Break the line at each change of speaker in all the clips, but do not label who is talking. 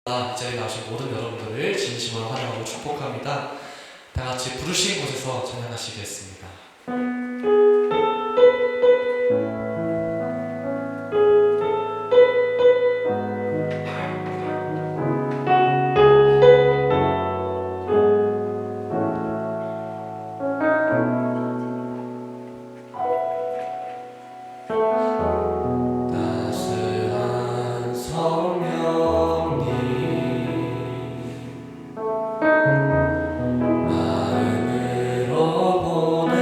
이 자리에 나오신 모든 여러분들을 진심으로 환영하고 축복합니다. 다 같이 부르신 곳에서 찬양하시겠습니다. 따스한 성령님 마음으로 보내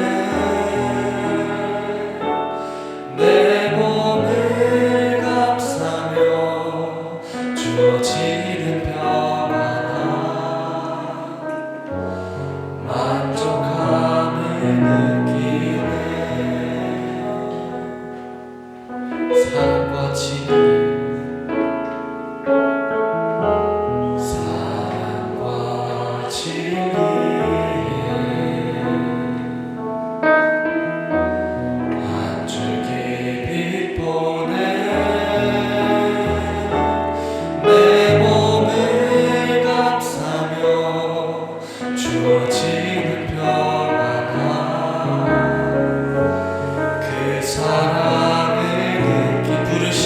내 몸을 감싸며 주어지는 평안함 만족함을 느끼네. 사랑과 진리 사랑과 진리에 한 줄기 빛 보내 내 몸을 감싸며 주어지는 평안함 그 사랑을 느끼 부르신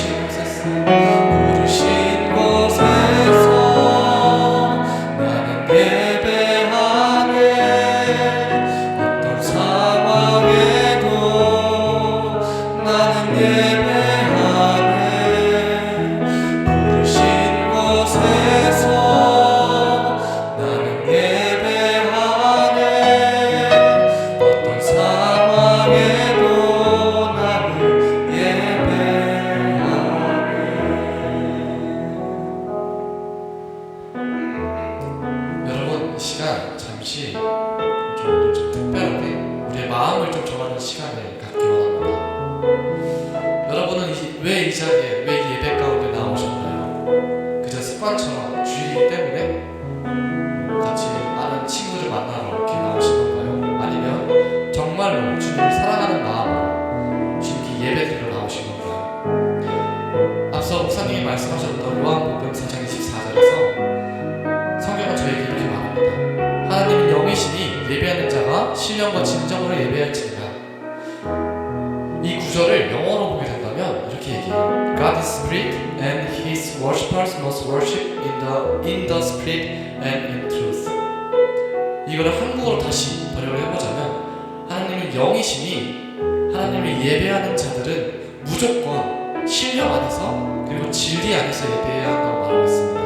곳에서 나는 예배하네. 어떤 상황에도 나는 예배하네. 부르신 곳에서 나는 예배하네. 어떤 상황에도 나는 예배하네. 여러분, 이 시간 잠시 좀 특별하게 우리의 마음을 좀 정하는 시간을 갖기 원합니다. 여러분은 왜 이 자리에, 왜 이 예배 가운데 나오셨나요? 그저 습관처럼 주일이기 때문에 같이 아는 친구들을 만나러 이렇게 나오신 건가요? 아니면 정말로 주님을 사랑하는 마음으로 주님께 예배드리러 나오신 건가요? 앞서 목사님이 말씀하셨던 요한복음 4장 24절에서 성경은 저에게 이렇게 말합니다. 하나님은 영이시니 예배하는 자가 신령과 진정으로 예배할지니라. 이 구절을 영어로 보게 된다면 이렇게 얘기해요. God is spirit and his worshippers must worship in the spirit and in truth. 이거를 한국어로 다시 번역을 해보자면 하나님은 영이시니 하나님을 예배하는 자들은 무조건 신령 안에서 그리고 진리 안에서 예배해야 한다고 말하고 있습니다.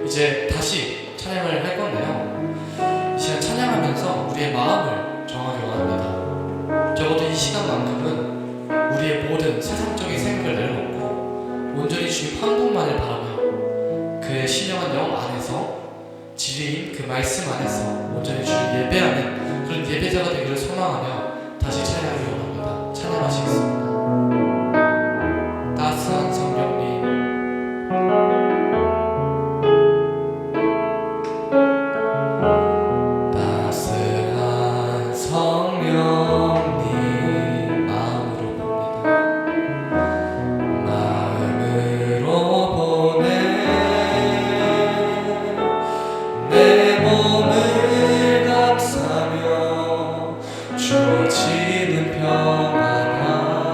이제 다시 찬양을 할 건데요. 이 시간 찬양하면서 우리의 마음을 정하기 원합니다. 적어도 이 시간만큼은 우리의 모든 세상적인 생각을 내려놓고 온전히 주님 한 분만을 바라며 그의 신령한 영 안에서 진리인 그 말씀 안에서 온전히 주를 예배하는 그런 예배자가 되기를 소망하며 다시 찬양하기 원합니다. 찬양하시겠습니다. 따스한 성령님 따스한 성령님 마음으로 봅니다. 마음으로 보내 내 몸을 감싸며 주어지는 평안함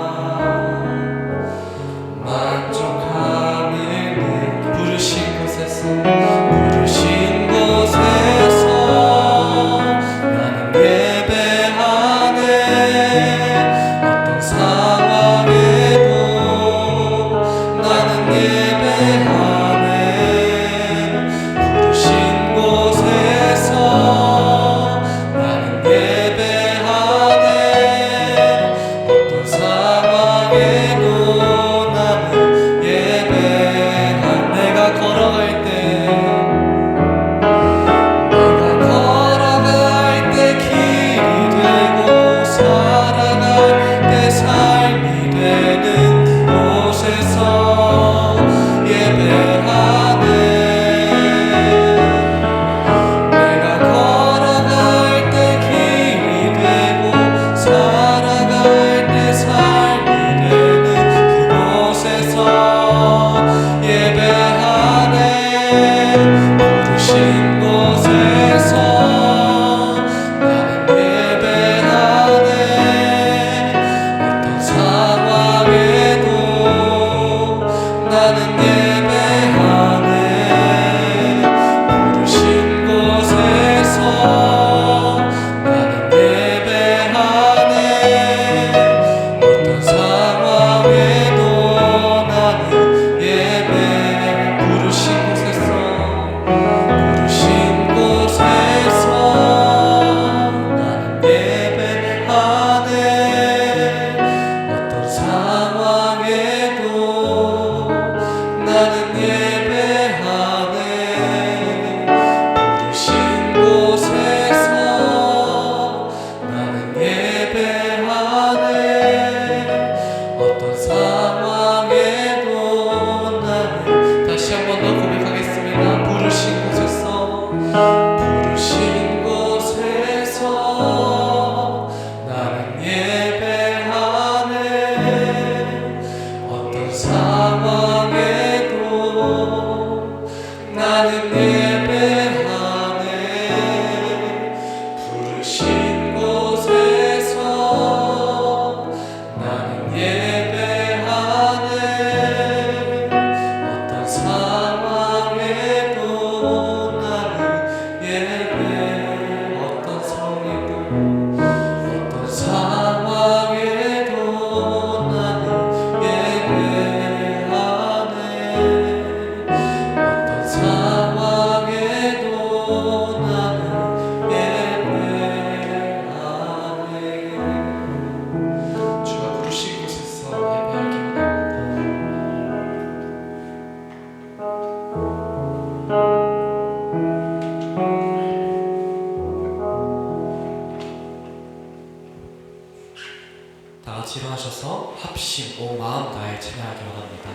같이 일어나셔서 합심 온 마음 다해 찬양하기 원합니다.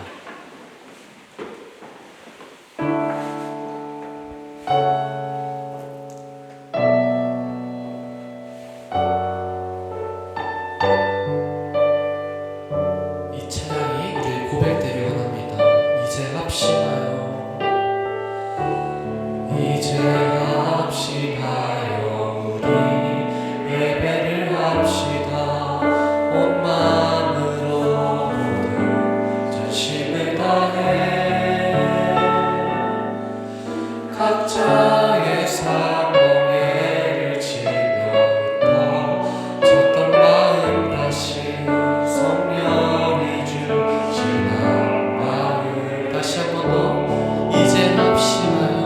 이 찬양이 우리의 고백되기 원합니다. 이제 합심하여 이제 합심하여 우리 예배를 합시다. 온 마음으로 모든 전심을 다해 각자의 상봉예를 지며 흩어졌던 마음 다시 성령이 주시는 마음 다시 한 번 더 이제 합심하여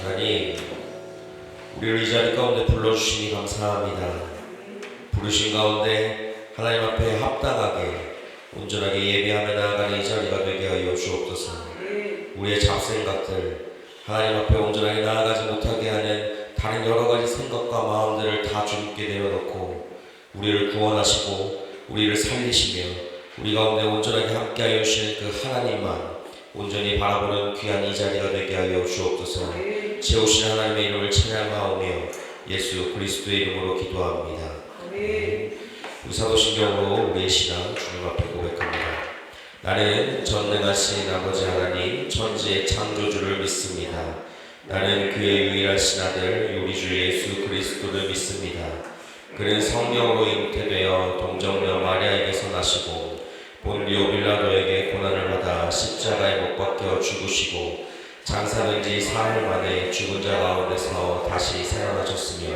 하나님, 우리를 이 자리 가운데 불러주시니 감사합니다. 부르신 가운데 하나님 앞에 합당하게 온전하게 예배하며 나아가는 이 자리가 되게 하여 주옵소서. 우리의 잡생각들, 하나님 앞에 온전하게 나아가지 못하게 하는 다른 여러가지 생각과 마음들을 다 주님께 내려놓고 우리를 구원하시고 우리를 살리시며 우리 가운데 온전하게 함께하여 주시는 그 하나님만 온전히 바라보는 귀한 이 자리가 되게 하여 주옵소서. 지으신 하나님의 이름을 찬양하오며 예수 그리스도의 이름으로 기도합니다. 우리 사도신경으로 우리의 신앙 주님 앞에 고백합니다. 나는 전능하신 아버지 하나님 천지의 창조주를 믿습니다. 나는 그의 유일하신 아들 우리 주 예수 그리스도를 믿습니다. 그는 성령으로 잉태되어 동정녀 마리아에게서 나시고 본디오 빌라도에게 고난을 받아 십자가에 못 박혀 죽으시고 장사된 지 사흘 만에 죽은 자 가운데서 다시 살아나셨으며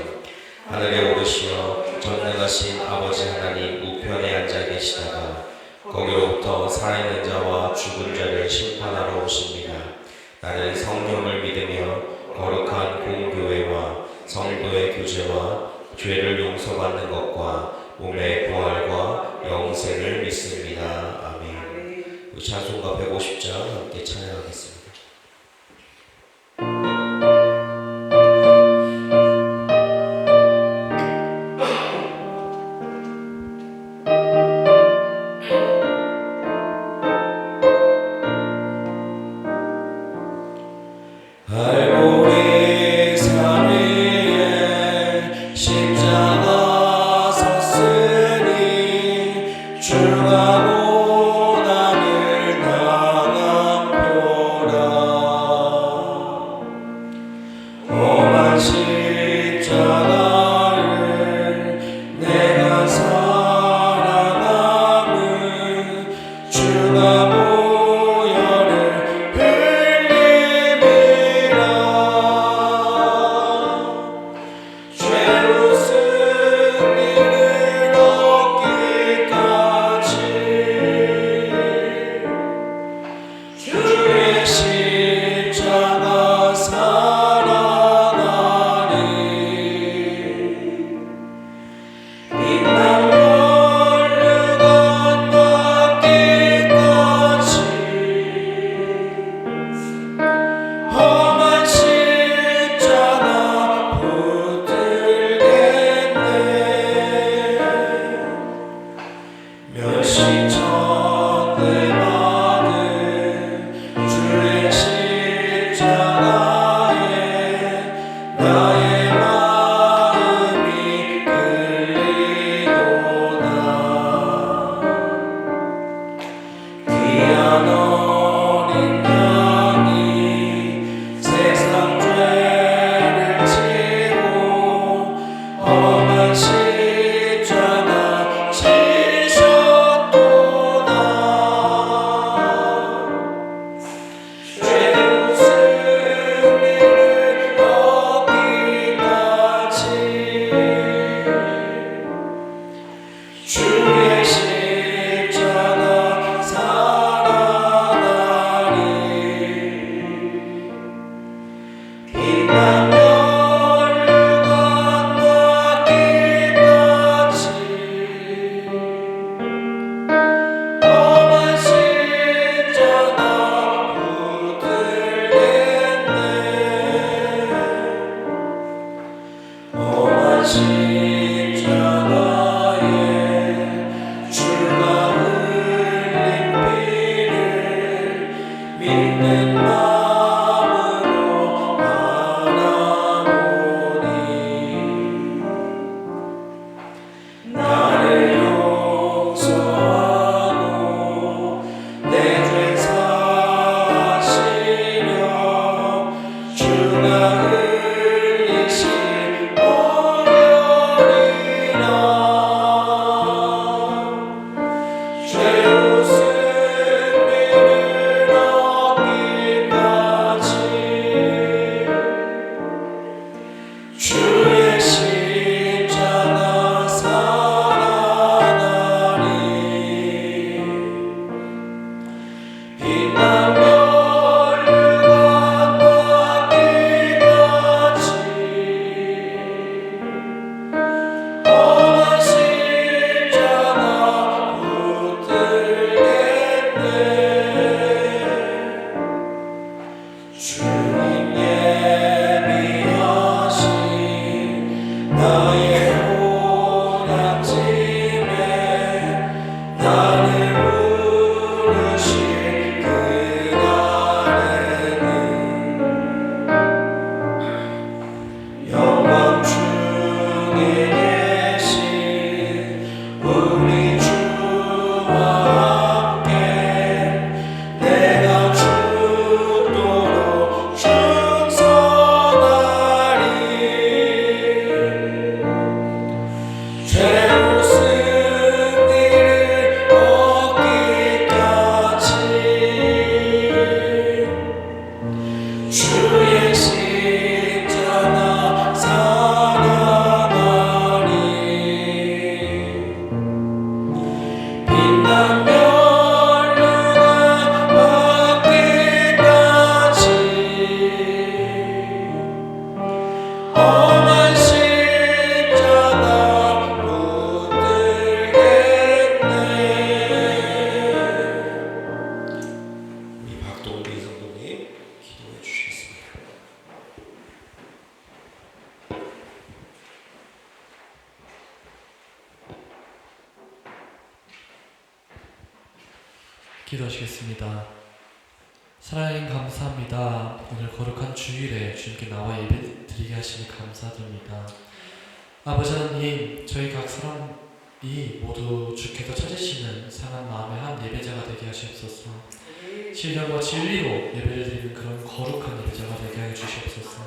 하늘에 오르시어 전능하신 아버지 하나님 우편에 앉아 계시다가 거기로부터 살아있는 자와 죽은 자를 심판하러 오십니다. 나는 성령을 믿으며 거룩한 공교회와 성도의 교제와 죄를 용서받는 것과 몸의 부활과 영생을 믿습니다. 아멘. 우리 찬송가 150장 함께 찬양하겠습니다.
기도하시겠습니다. 사랑하님 감사합니다. 오늘 거룩한 주일에 주님께 나와 예배 드리게 하시니 감사드립니다. 아버지 하나님, 저희 각 사람이 모두 주께서 찾으시는 상한 마음의 한 예배자가 되게 하시옵소서. 신령과 진리로 예배를 드리는 그런 거룩한 예배자가 되게 하여 주시옵소서.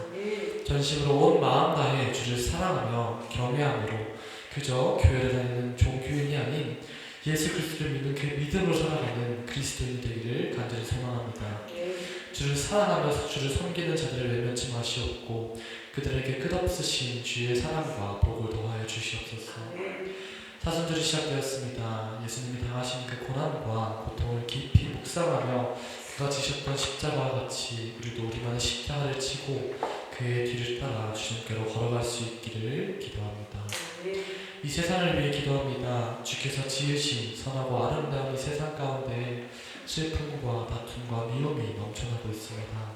전심으로 온 마음 다해 주를 사랑하며 경외함으로 그저 교회를 다니는 종교인이 아닌 예수 그리스도를 믿는 그 믿음으로 살아가는 그리스도인이 되기를 간절히 소망합니다. 주를 사랑하면서 주를 섬기는 자들을 외면치 마시옵고 그들에게 끝없으신 주의 사랑과 복을 더하여 주시옵소서. 사순절이 시작되었습니다. 예수님이 당하신 그 고난과 고통을 깊이 묵상하며 그가 지셨던 십자가와 같이 우리도 우리만의 십자가를 지고 그의 뒤를 따라 주님께로 걸어갈 수 있기를 기도합니다. 이 세상을 위해 기도합니다. 주께서 지으신 선하고 아름다운 이 세상 가운데 슬픔과 다툼과 미움이 넘쳐나고 있습니다.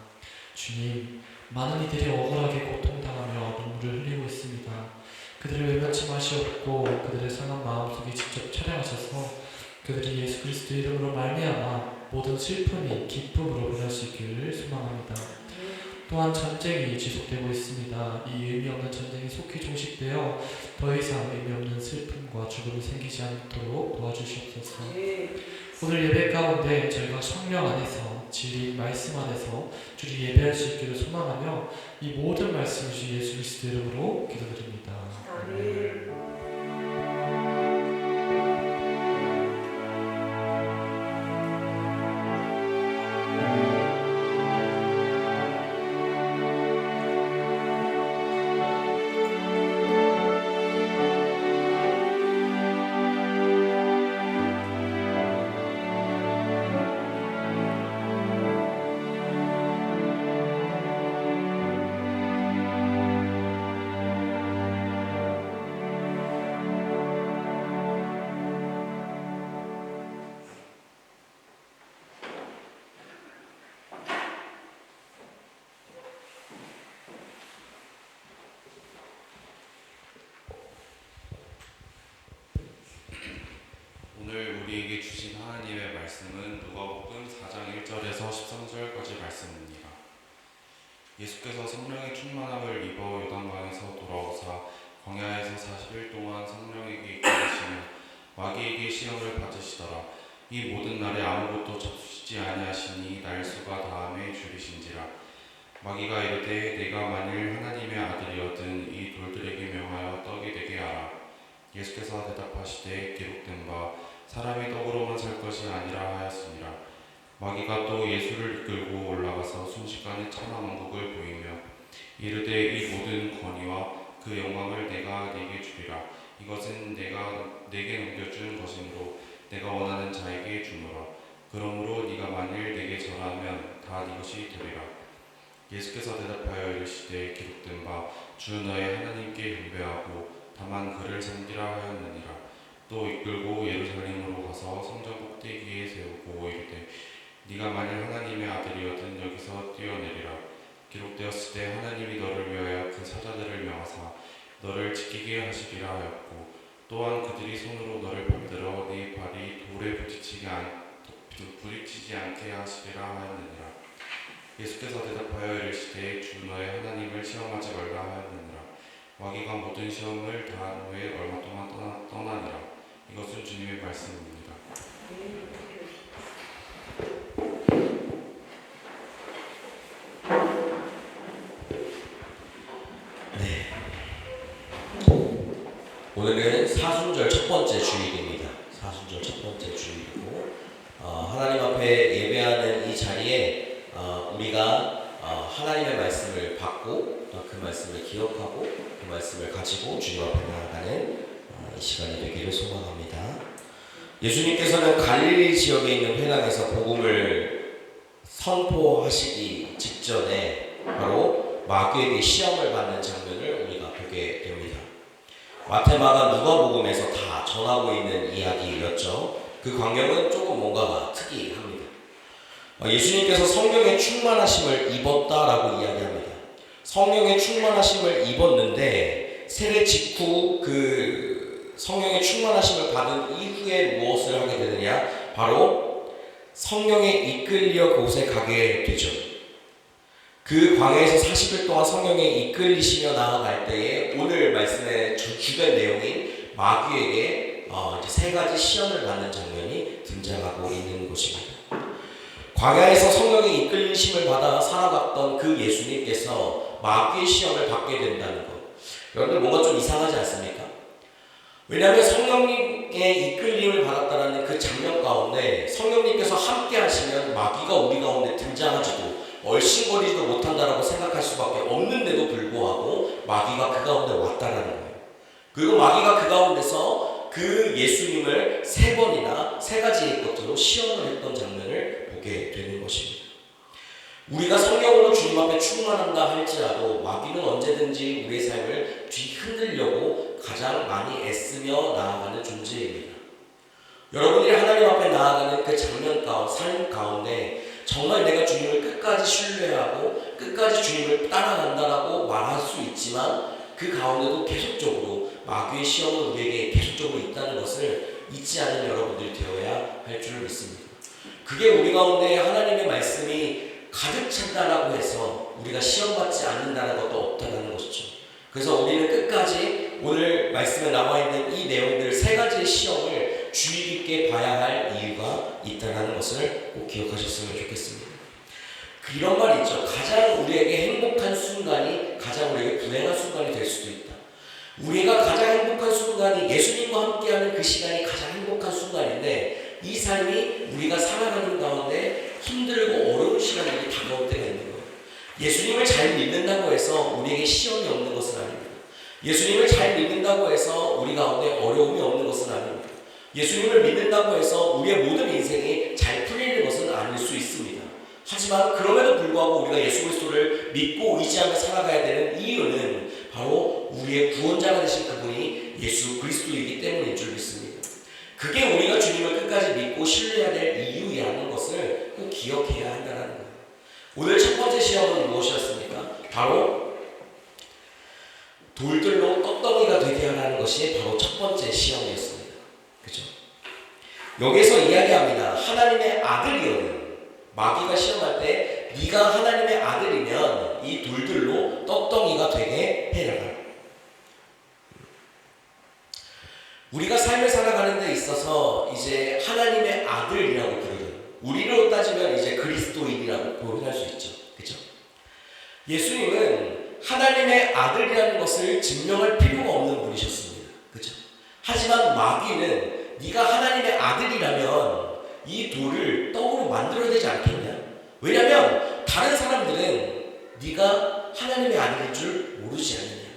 주님, 많은 이들이 억울하게 고통당하며 눈물을 흘리고 있습니다. 그들을 외면치 마시옵고 그들의 상한 마음속에 직접 촬영하셔서 그들이 예수 그리스도 이름으로 말미암아 모든 슬픔이 기쁨으로 변할 수 있기를 소망합니다. 또한 전쟁이 지속되고 있습니다. 이 의미 없는 전쟁이 속히 종식되어 더 이상 의미 없는 슬픔과 죽음이 생기지 않도록 도와주시옵소서. 오늘 예배 가운데 저희가 성령 안에서 진리 말씀 안에서 주를 예배할 수 있기를 소망하며 이 모든 말씀을 주 예수 그리스도 이름으로 기도드립니다. 아멘.
오늘 우리에게 주신 하나님의 말씀은 누가복음 4장 1절에서 13절까지 말씀입니다. 예수께서 성령의 충만함을 입어 요단강에서 돌아오사 광야에서 40일 동안 성령에게 이끌리시며 마귀에게 시험을 받으시더라. 이 모든 날에 아무것도 잡수시지 아니하시니 날수가 다함에 줄이신지라. 마귀가 이르되 내가 만일 하나님의 아들이거든 이 돌들에게 명하여 떡이 되게 하라. 예수께서 대답하시되 기록된 바 사람이 떡으로만 살 것이 아니라 하였으니라. 마귀가 또 예수를 이끌고 올라가서 순식간에 천하 만국을 보이며 이르되 이 모든 권위와 그 영광을 내가 네게 주리라. 이것은 내가 네게 넘겨준 것이므로 내가 원하는 자에게 주노라. 그러므로 네가 만일 내게 절하면 다 네 것이 되리라. 예수께서 대답하여 이르시되 기록된 바 주 너의 하나님께 경배하고 다만 그를 섬기라 하였느니라. 또 이끌고 예루살렘으로 가서 성전 꼭대기에 세우고 이르되 네가 만일 하나님의 아들이거든 여기서 뛰어내리라. 기록되었을 때 하나님이 너를 위하여 그 사자들을 명하사 너를 지키게 하시리라 하였고 또한 그들이 손으로 너를 받들어 네 발이 돌에 부딪히지 않게 하시리라 하였느니라. 예수께서 대답하여 이르시되 주 너의 하나님을 시험하지 말라 하였느니라. 마귀가 모든 시험을 다한 후에 얼마 동안 떠나니라. 이것은 주님의 말씀입니다.
네. 오늘은 사순절 첫 번째 주일입니다. 사순절 첫 번째 주일이고 하나님 앞에 예배하는 이 자리에 우리가 하나님의 말씀을 받고 그 말씀을 기억하고 그 말씀을 가지고 주님 앞에 나아가는 이 시간이 되기를 소망합니다. 예수님께서는 갈릴리 지역에 있는 회당에서 복음을 선포하시기 직전에 바로 마귀에게 시험을 받는 장면을 우리가 보게 됩니다. 마태, 마가, 누가복음에서 다 전하고 있는 이야기였죠. 그 광경은 조금 뭔가 특이합니다. 예수님께서 성령의 충만하심을 입었다라고 이야기합니다. 성령의 충만하심을 입었는데 세례 직후 그 성령의 충만하심을 받은 이후에 무엇을 하게 되느냐? 바로 성령에 이끌려 그곳에 가게 되죠. 그 광야에서 40일 동안 성령에 이끌리시며 나아갈 때에 오늘 말씀의 주된 내용인 마귀에게 이제 세 가지 시험을 받는 장면이 등장하고 있는 곳입니다. 광야에서 성령의 이끌리심을 받아 살아갔던 그 예수님께서 마귀의 시험을 받게 된다는 것. 여러분들 뭔가 좀 이상하지 않습니까? 왜냐하면 성령님의 이끌림을 받았다는 그 장면 가운데 성령님께서 함께 하시면 마귀가 우리 가운데 등장하지도 얼씬거리지도 못한다라고 생각할 수밖에 없는데도 불구하고 마귀가 그 가운데 왔다라는 거예요. 그리고 마귀가 그 가운데서 그 예수님을 3번이나 3가지의 것들로 시험을 했던 장면을 보게 되는 것입니다. 우리가 성령으로 주님 앞에 충만한다 할지라도 마귀는 언제든지 우리의 삶을 뒤흔들려고 가장 많이 애쓰며 나아가는 존재입니다. 여러분들이 하나님 앞에 나아가는 그 장면 가운데, 삶 가운데 정말 내가 주님을 끝까지 신뢰하고 끝까지 주님을 따라간다라고 말할 수 있지만 그 가운데도 계속적으로 마귀의 시험은 우리에게 계속적으로 있다는 것을 잊지 않은 여러분들이 되어야 할 줄 믿습니다. 그게 우리 가운데 하나님의 말씀이 가득 찬다라고 해서 우리가 시험받지 않는다는 것도 없다는 것이죠. 그래서 우리는 끝까지 오늘 말씀에 나와 있는 이 내용들 3가지의 시험을 주의 깊게 봐야 할 이유가 있다는 것을 꼭 기억하셨으면 좋겠습니다. 이런 말이 있죠. 가장 우리에게 행복한 순간이 가장 우리에게 불행한 순간이 될 수도 있다. 우리가 가장 행복한 순간이 예수님과 함께하는 그 시간이 가장 행복한 순간인데 이 삶이 우리가 살아가는 가운데 힘들고 어려운 시간이 다가올 때가 있는 거예요. 예수님을 잘 믿는다고 해서 우리에게 시험이 없는 것은 아닙니다. 예수님을 잘 믿는다고 해서 우리 가운데 어려움이 없는 것은 아닙니다. 예수님을 믿는다고 해서 우리의 모든 인생이 잘 풀리는 것은 아닐 수 있습니다. 하지만 그럼에도 불구하고 우리가 예수 그리스도를 믿고 의지하며 살아가야 되는 이유는 바로 우리의 구원자가 되신 그분이 예수 그리스도이기 때문인 줄 믿습니다. 그게 우리가 주님을 끝까지 믿고 신뢰해야 될 이유라는 것을 꼭 기억해야 한다는 거예요. 오늘 첫 번째 시험은 무엇이었습니까? 바로 돌들로 떡덩이가 되게 하라는 것이 바로 첫 번째 시험이었습니다. 그죠? 여기서 이야기합니다. 하나님의 아들이여는 마귀가 시험할 때 네가 하나님의 아들이면 이 돌들로 떡덩이가 되게 해라. 우리가 삶을 살아가는 데 있어서 이제 하나님의 아들이라고 부르는 우리로 따지면 이제 그리스도인이라고 표현할 수 있죠. 그죠? 예수님은 하나님의 아들이라는 것을 증명할 필요가 없는 분이셨습니다. 그죠? 하지만 마귀는 네가 하나님의 아들이라면 이 돌을 떡으로 만들어야 되지 않겠냐? 왜냐하면 다른 사람들은 네가 하나님의 아들인 줄 모르지 않느냐?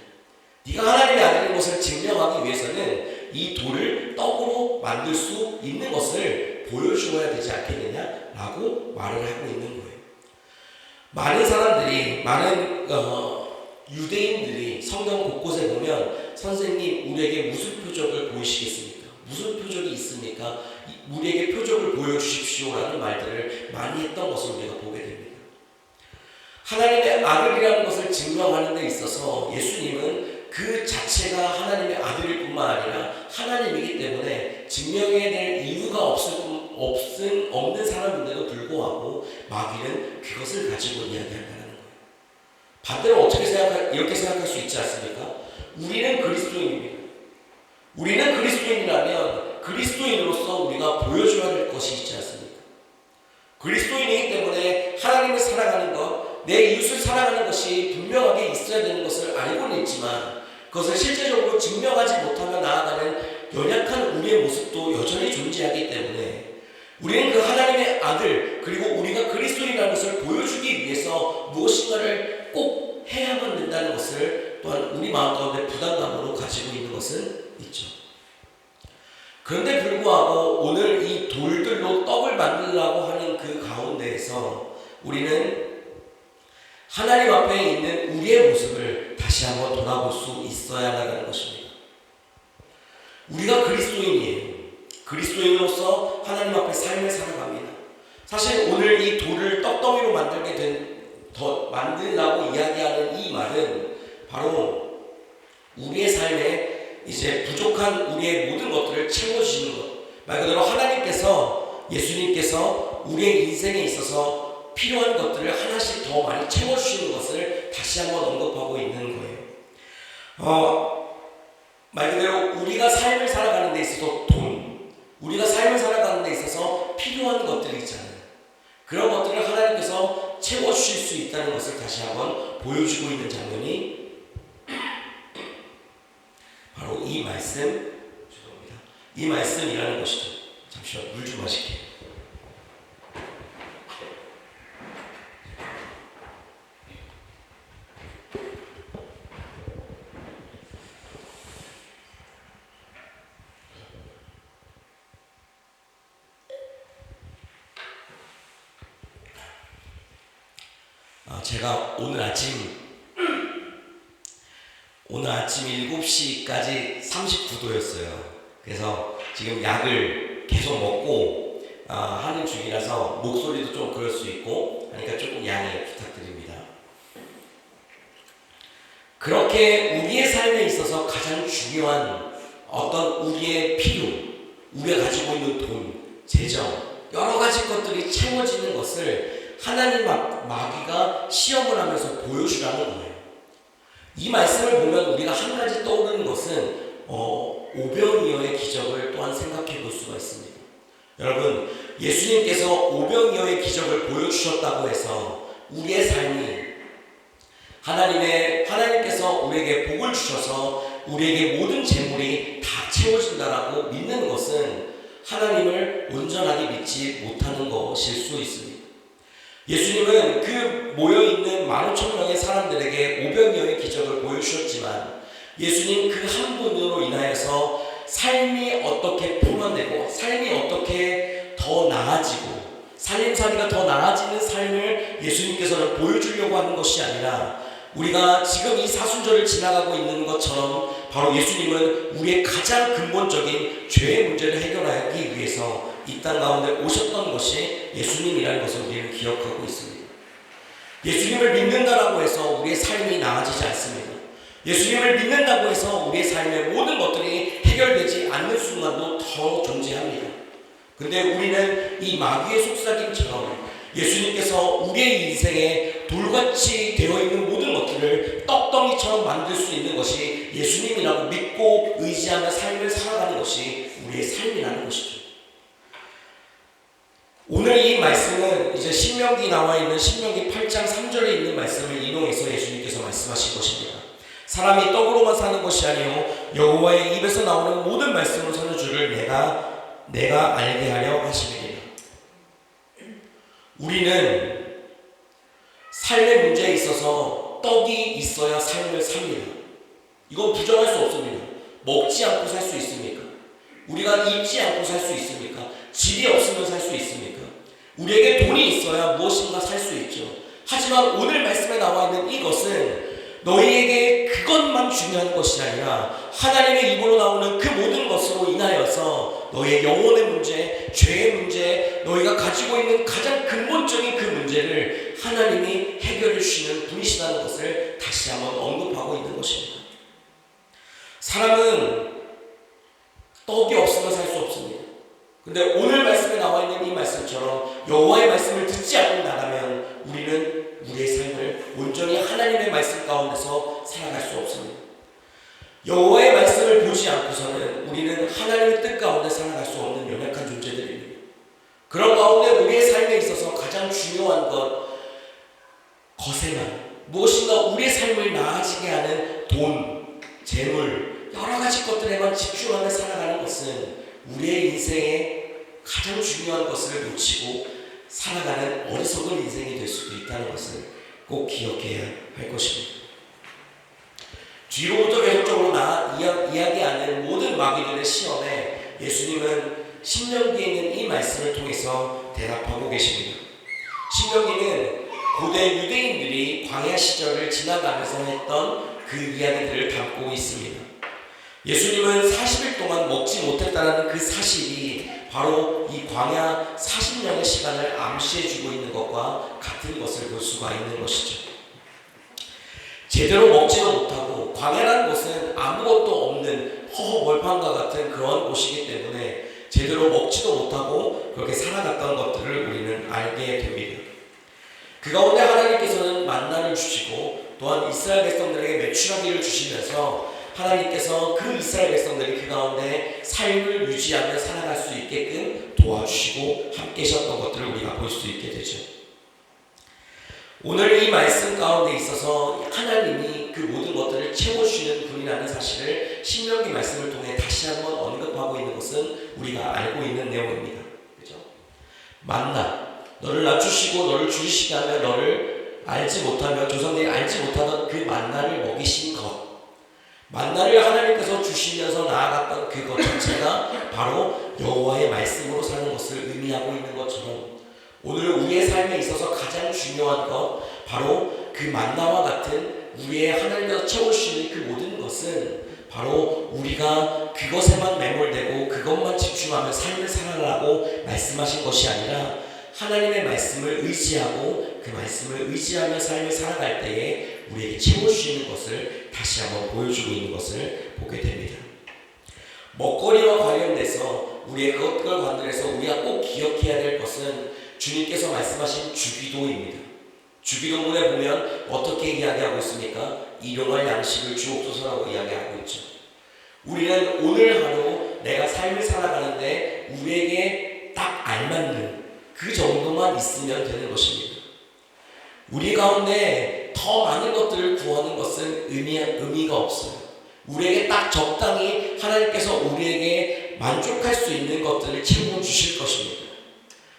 네가 하나님의 아들인 것을 증명하기 위해서는 이 돌을 떡으로 만들 수 있는 것을 보여주어야 되지 않겠느냐라고 말을 하고 있는 거예요. 많은 사람들이, 많은 유대인들이 성경 곳곳에 보면 선생님 우리에게 무슨 표적을 보이시겠습니까? 무슨 표적이 있습니까? 우리에게 표적을 보여주십시오라는 말들을 많이 했던 것을 우리가 보게 됩니다. 하나님의 아들이라는 것을 증명하는 데 있어서 예수님은 그 자체가 하나님의 아들일 뿐만 아니라 하나님이기 때문에 증명해야 될 이유가 없는 사람인데도 불구하고 마귀는 그것을 가지고 이야기한다는 거예요. 반대로 이렇게 생각할 수 있지 않습니까? 우리는 그리스도인입니다. 우리는 그리스도인이라면 그리스도인으로서 우리가 보여줘야 될 것이 있지 않습니까? 그리스도인이기 때문에 하나님을 사랑하는 것, 내 이웃을 사랑하는 것이 분명하게 있어야 되는 것을 알고는 있지만 그것을 실제적으로 증명하지 못하며 나아가는 연약한 우리의 모습도 여전히 존재하기 때문에 우리는 그 하나님의 아들 그리고 우리가 그리스도인이라는 것을 보여주기 위해서 무엇인가를 꼭 해야만 된다는 것을 또한 우리 마음 가운데 부담감으로 가지고 있는 것은 있죠. 그런데 불구하고 오늘 이 돌들로 떡을 만들려고 하는 그 가운데에서 우리는 하나님 앞에 있는 우리의 모습을 다시 한번 돌아볼 수 있어야 한다는 것입니다. 우리가 그리스도인이에요. 그리스도인으로서 하나님 앞에 삶을 살아갑니다. 사실 오늘 이 돌을 떡덩이로 만들라고 이야기하는 이 말은 바로 우리의 삶에 이제 부족한 우리의 모든 것들을 채워주시는 것. 말 그대로 하나님께서 예수님께서 우리의 인생에 있어서 필요한 것들을 하나씩 더 많이 채워주시는 것을 다시 한번 언급하고 있는 거예요. 말 그대로 우리가 삶을 살아가는 데 있어서 우리가 삶을 살아가는 데 있어서 필요한 것들이 있잖아요. 그런 것들을 하나님께서 채워주실 수 있다는 것을 다시 한번 보여주고 있는 장면이 바로 이 말씀이라는 것이죠. 잠시만 물 좀 마실게요. 제가 오늘 아침 7시까지 39도였어요. 그래서 지금 약을 계속 먹고 하는 중이라서 목소리도 좀 그럴 수 있고 하니까 조금 양해 부탁드립니다. 그렇게 우리의 삶에 있어서 가장 중요한 어떤 우리의 필요, 우리가 가지고 있는 돈, 재정, 여러 가지 것들이 채워지는 것을 하나님 마귀가 시험을 하면서 보여주라는 거예요. 이 말씀을 보면 우리가 한 가지 떠오르는 것은 오병이어의 기적을 또한 생각해 볼 수가 있습니다. 여러분, 예수님께서 오병이어의 기적을 보여주셨다고 해서 우리의 삶이 하나님께서 우리에게 복을 주셔서 우리에게 모든 재물이 다 채워진다라고 믿는 것은 하나님을 온전하게 믿지 못하는 것일 수 있습니다. 예수님은 그 모여있는 15,000명의 사람들에게 오병이어의 기적을 보여주셨지만 예수님 그 한 분으로 인하여서 삶이 어떻게 풍요되고 삶이 어떻게 더 나아지고 살림살이가 더 나아지는 삶을 예수님께서는 보여주려고 하는 것이 아니라 우리가 지금 이 사순절을 지나가고 있는 것처럼 바로 예수님은 우리의 가장 근본적인 죄의 문제를 해결하기 위해서 이 땅 가운데 오셨던 것이 예수님이라는 것을 우리는 기억하고 있습니다. 예수님을 믿는다라고 해서 우리의 삶이 나아지지 않습니다. 예수님을 믿는다고 해서 우리의 삶의 모든 것들이 해결되지 않는 순간도 더 존재합니다. 근데 우리는 이 마귀의 속삭임처럼 예수님께서 우리의 인생에 돌같이 되어 있는 모든 것들을 떡덩이처럼 만들 수 있는 것이 예수님이라고 믿고 의지하며 삶을 살아가는 것이 우리의 삶이라는 것이죠. 오늘 이 말씀은 이제 신명기 나와 있는 신명기 8장 3절에 있는 말씀을 인용해서 예수님께서 말씀하신 것입니다. 사람이 떡으로만 사는 것이 아니요 여호와의 입에서 나오는 모든 말씀으로 사는 줄을 내가 알게 하려 하심이니라. 우리는 삶의 문제에 있어서 떡이 있어야 삶을 삽니다. 이건 부정할 수 없습니다. 먹지 않고 살 수 있습니까? 우리가 입지 않고 살 수 있습니까? 집이 없으면 살 수 있습니까? 우리에게 돈이 있어야 무엇인가 살 수 있죠. 하지만 오늘 말씀에 나와 있는 이것은 너희에게 그것만 중요한 것이 아니라 하나님의 입으로 나오는 그 모든 것으로 인하여서 너희의 영혼의 문제, 죄의 문제, 너희가 가지고 있는 가장 근본적인 그 문제를 하나님이 해결해 주시는 분이시다는 것을 다시 한번 언급하고 있는 것입니다. 사람은 떡이 없으면 살 수 없습니다. 근데 오늘 말씀에 나와 있는 이 말씀처럼 여호와의 말씀을 듣지 않는다면 우리는 우리의 삶을 온전히 하나님의 말씀 가운데서 살아갈 수 없습니다. 여호와의 말씀을 보지 않고서는 우리는 하나님의 뜻 가운데 살아갈 수 없는 연약한 존재들입니다. 그런 가운데 우리의 삶에 있어서 가장 중요한 거세만 무엇인가 우리의 삶을 나아지게 하는 돈, 재물, 여러 가지 것들에만 집중하며 살아가는 것은 우리의 인생에 가장 중요한 것을 놓치고 살아가는 어리석은 인생이 될 수도 있다는 것을 꼭 기억해야 할 것입니다. 뒤로부터 계속적으로 이야기하는 모든 마귀들의 시험에 예수님은 신명기에 있는 이 말씀을 통해서 대답하고 계십니다. 신명기는 고대 유대인들이 광야 시절을 지나가면서 했던 그 이야기들을 담고 있습니다. 예수님은 40일 동안 먹지 못했다는 그 사실이 바로 이 광야 40년의 시간을 암시해주고 있는 것과 같은 것을 볼 수가 있는 것이죠. 제대로 먹지도 못하고 광야라는 곳은 아무것도 없는 허허벌판과 같은 그런 곳이기 때문에 제대로 먹지도 못하고 그렇게 살아갔던 것들을 우리는 알게 됩니다. 그 가운데 하나님께서는 만나를 주시고 또한 이스라엘 백성들에게 메추라기를 주시면서 하나님께서 그 이스라엘 백성들이 그 가운데 삶을 유지하며 살아갈 수 있게끔 도와주시고 함께 하셨던 것들을 우리가 볼 수 있게 되죠. 오늘 이 말씀 가운데 있어서 하나님이 그 모든 것들을 채워주시는 분이라는 사실을 신명기 말씀을 통해 다시 한번 언급하고 있는 것은 우리가 알고 있는 내용입니다. 그죠? 만나, 너를 낮추시고 너를 줄이시게 하며 너를 알지 못하며 조상들이 알지 못하던 그 만나를 먹이신 것, 만나를 하나님께서 주시면서 나아갔던 그것 자체가 바로 여호와의 말씀으로 사는 것을 의미하고 있는 것처럼 오늘 우리의 삶에 있어서 가장 중요한 것, 바로 그 만나와 같은 우리의 하나님께서 채워주시는 그 모든 것은 바로 우리가 그것에만 매몰되고 그것만 집중하며 삶을 살아가라고 말씀하신 것이 아니라 하나님의 말씀을 의지하고 그 말씀을 의지하며 삶을 살아갈 때에 우리에게 채워주시는 것을 다시 한번 보여주고 있는 것을 보게 됩니다. 먹거리와 관련돼서 우리의 그것과 관련해서 우리가 꼭 기억해야 될 것은 주님께서 말씀하신 주기도입니다. 주기도문에 보면 어떻게 이야기하고 있습니까? 일용할 양식을 주옵소서라고 이야기하고 있죠. 우리는 오늘 하루 내가 삶을 살아가는데 우리에게 딱 알맞는 그 정도만 있으면 되는 것입니다. 우리 가운데 더 많은 것들을 구하는 것은 의미가 없어요. 우리에게 딱 적당히 하나님께서 우리에게 만족할 수 있는 것들을 채워주실 것입니다.